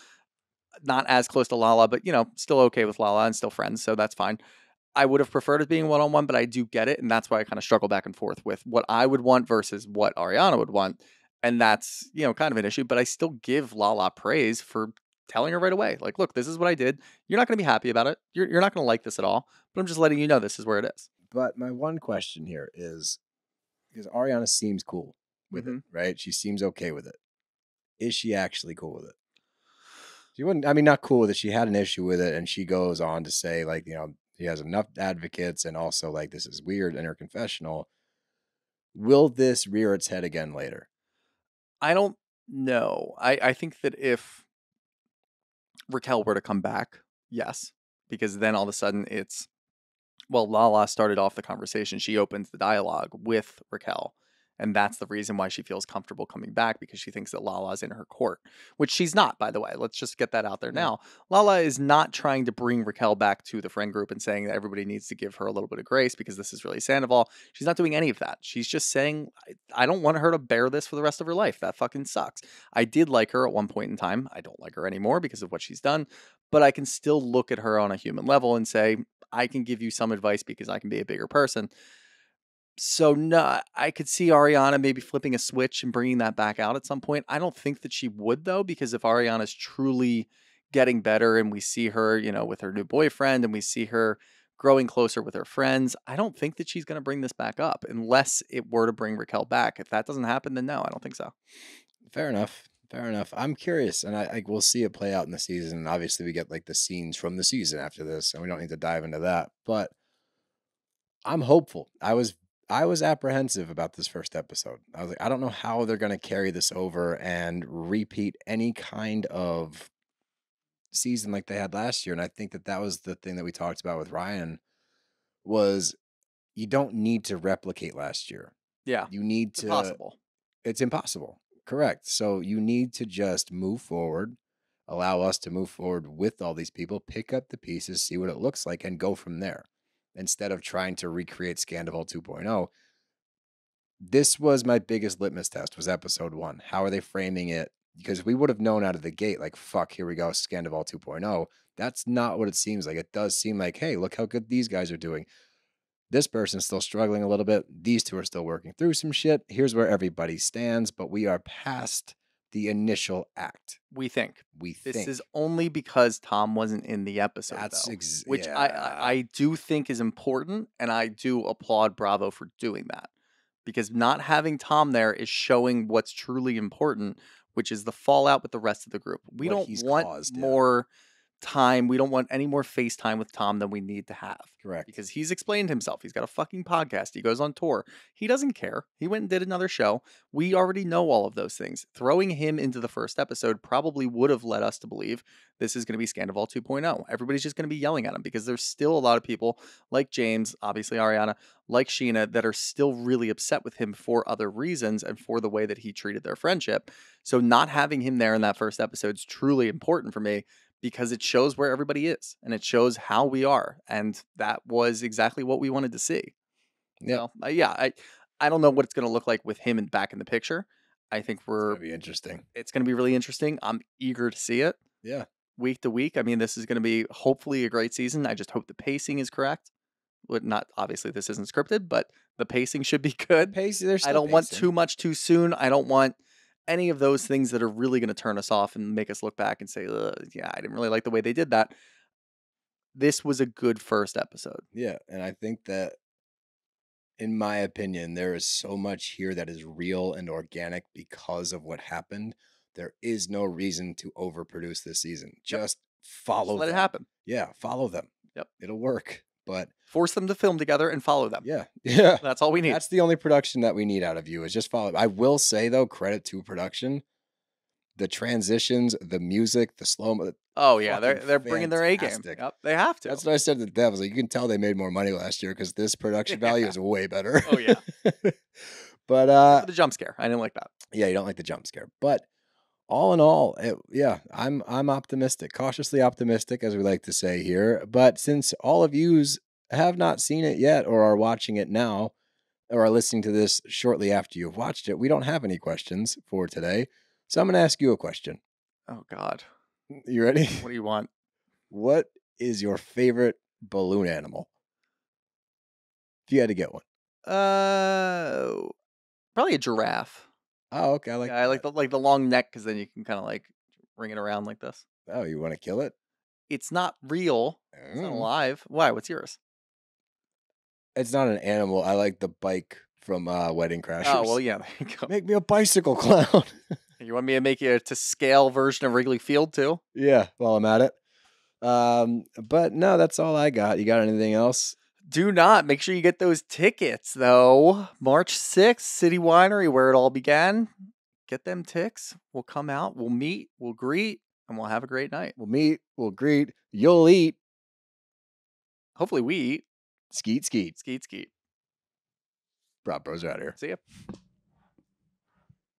Not as close to Lala, but, still okay with Lala and still friends. So that's fine. I would have preferred it being one-on-one, but I do get it. And that's why I kind of struggle back and forth with what I would want versus what Ariana would want. And that's, kind of an issue, but I still give Lala praise for telling her right away. Like, look, this is what I did. You're not going to be happy about it. You're not going to like this at all, but I'm just letting you know this is where it is. But my one question here is because Ariana seems cool with it, right? She seems okay with it. Is she actually cool with it? She wouldn't, I mean, not cool with it. She had an issue with it, and she goes on to say, like, he has enough advocates, and also, like, this is weird in her confessional. Will this rear its head again later? I don't know. I think that if Raquel were to come back, yes, because then all of a sudden it's, well, Lala started off the conversation. She opens the dialogue with Raquel. And that's the reason why she feels comfortable coming back because she thinks that Lala's in her court, which she's not, by the way. Let's just get that out there now. Lala is not trying to bring Raquel back to the friend group and saying that everybody needs to give her a little bit of grace because this is really Sandoval. She's not doing any of that. She's just saying, I don't want her to bear this for the rest of her life. That fucking sucks. I did like her at one point in time. I don't like her anymore because of what she's done, but I can still look at her on a human level and say, I can give you some advice because I can be a bigger person. So no, I could see Ariana maybe flipping a switch and bringing that back out at some point. I don't think that she would though, because if Ariana's truly getting better and we see her, with her new boyfriend and we see her growing closer with her friends, I don't think that she's going to bring this back up unless it were to bring Raquel back. If that doesn't happen, then no, I don't think so. Fair enough. Fair enough. I'm curious, and I we'll see it play out in the season. Obviously, we get like the scenes from the season after this, and we don't need to dive into that. But I'm hopeful. I was apprehensive about this first episode. I was like, I don't know how they're going to carry this over and repeat any kind of season like they had last year. And I think that was the thing that we talked about with Ryan was you don't need to replicate last year. Yeah. You need It's to. impossible. It's impossible. Correct. So you need to just move forward, allow us to move forward with all these people, pick up the pieces, see what it looks like, and go from there. Instead of trying to recreate Scandival 2.0. This was my biggest litmus test was episode 1. How are they framing it? Because we would have known out of the gate, like, fuck, here we go, Scandival 2.0. That's not what it seems like. It does seem like, hey, look how good these guys are doing. This person's still struggling a little bit. These two are still working through some shit. Here's where everybody stands, but we are past the initial act. We think. We This think. is only because Tom wasn't in the episode, That's though, ex- which yeah. I do think is important, and I do applaud Bravo for doing that. Because not having Tom there is showing what's truly important, which is the fallout with the rest of the group. We What don't he's want caused, yeah. more time. We don't want any more FaceTime with Tom than we need to have. Correct. Because he's explained himself. He's got a fucking podcast. He goes on tour. He doesn't care. He went and did another show. We already know all of those things. Throwing him into the first episode probably would have led us to believe this is going to be Scandival 2.0. Everybody's just going to be yelling at him because there's still a lot of people like James, obviously Ariana, like Sheena, that are still really upset with him for other reasons and for the way that he treated their friendship. So not having him there in that first episode is truly important for me, because it shows where everybody is and it shows how we are. And that was exactly what we wanted to see. Yeah. So, yeah, I don't know what it's going to look like with him back in the picture. I think It's gonna be interesting. it's going to be really interesting. I'm eager to see it Yeah. week to week. I mean, this is going to be hopefully a great season. I just hope the pacing is correct. Not obviously this isn't scripted, but the pacing should be good. There's I don't want too much too soon. I don't want any of those things that are really going to turn us off and make us look back and say, yeah, I didn't really like the way they did that. This was a good first episode. Yeah, and I think that, in my opinion, there is so much here that is real and organic because of what happened. There is no reason to overproduce this season. Just follow Just let them. it happen. Yeah, follow them. Yep. It'll work. But Force them to film together and follow them. yeah. Yeah. That's all we need. That's the only production that we need out of you is just follow. I will say though, credit to production. The transitions, the music, the slow. Oh yeah, fucking they're bringing their A game. fantastic. Yep, they have to. That's what I said to the devils. Like, you can tell they made more money last year because this production value is way better. Oh yeah. But For the jump scare, I didn't like that. yeah, you don't like the jump scare. But all in all, I'm optimistic, cautiously optimistic, as we like to say here. But since all of yous have not seen it yet, or are watching it now, or are listening to this shortly after you've watched it, we don't have any questions for today. So I'm going to ask you a question. Oh God, You ready? what do you want? What is your favorite balloon animal? If you had to get one. Probably a giraffe. Oh, okay. I like. Yeah, I like the long neck because then you can kind of like ring it around like this. Oh, you want to kill it? It's not real. It's not Mm. alive. Why? What's yours? It's not an animal. I like the bike from Wedding Crashers. Oh well, yeah. There you go. Make me a bicycle clown. You want me to make you a to scale version of Wrigley Field too? Yeah, while I'm at it. But no, that's all I got. You got anything else? Do not. Make sure you get those tickets, though. March 6th, City Winery, where it all began. Get them ticks. We'll come out. We'll meet. We'll greet. And we'll have a great night. We'll meet. We'll greet. You'll eat. Hopefully we eat. Skeet, skeet. Skeet, skeet. Prop Bros are out here. See ya.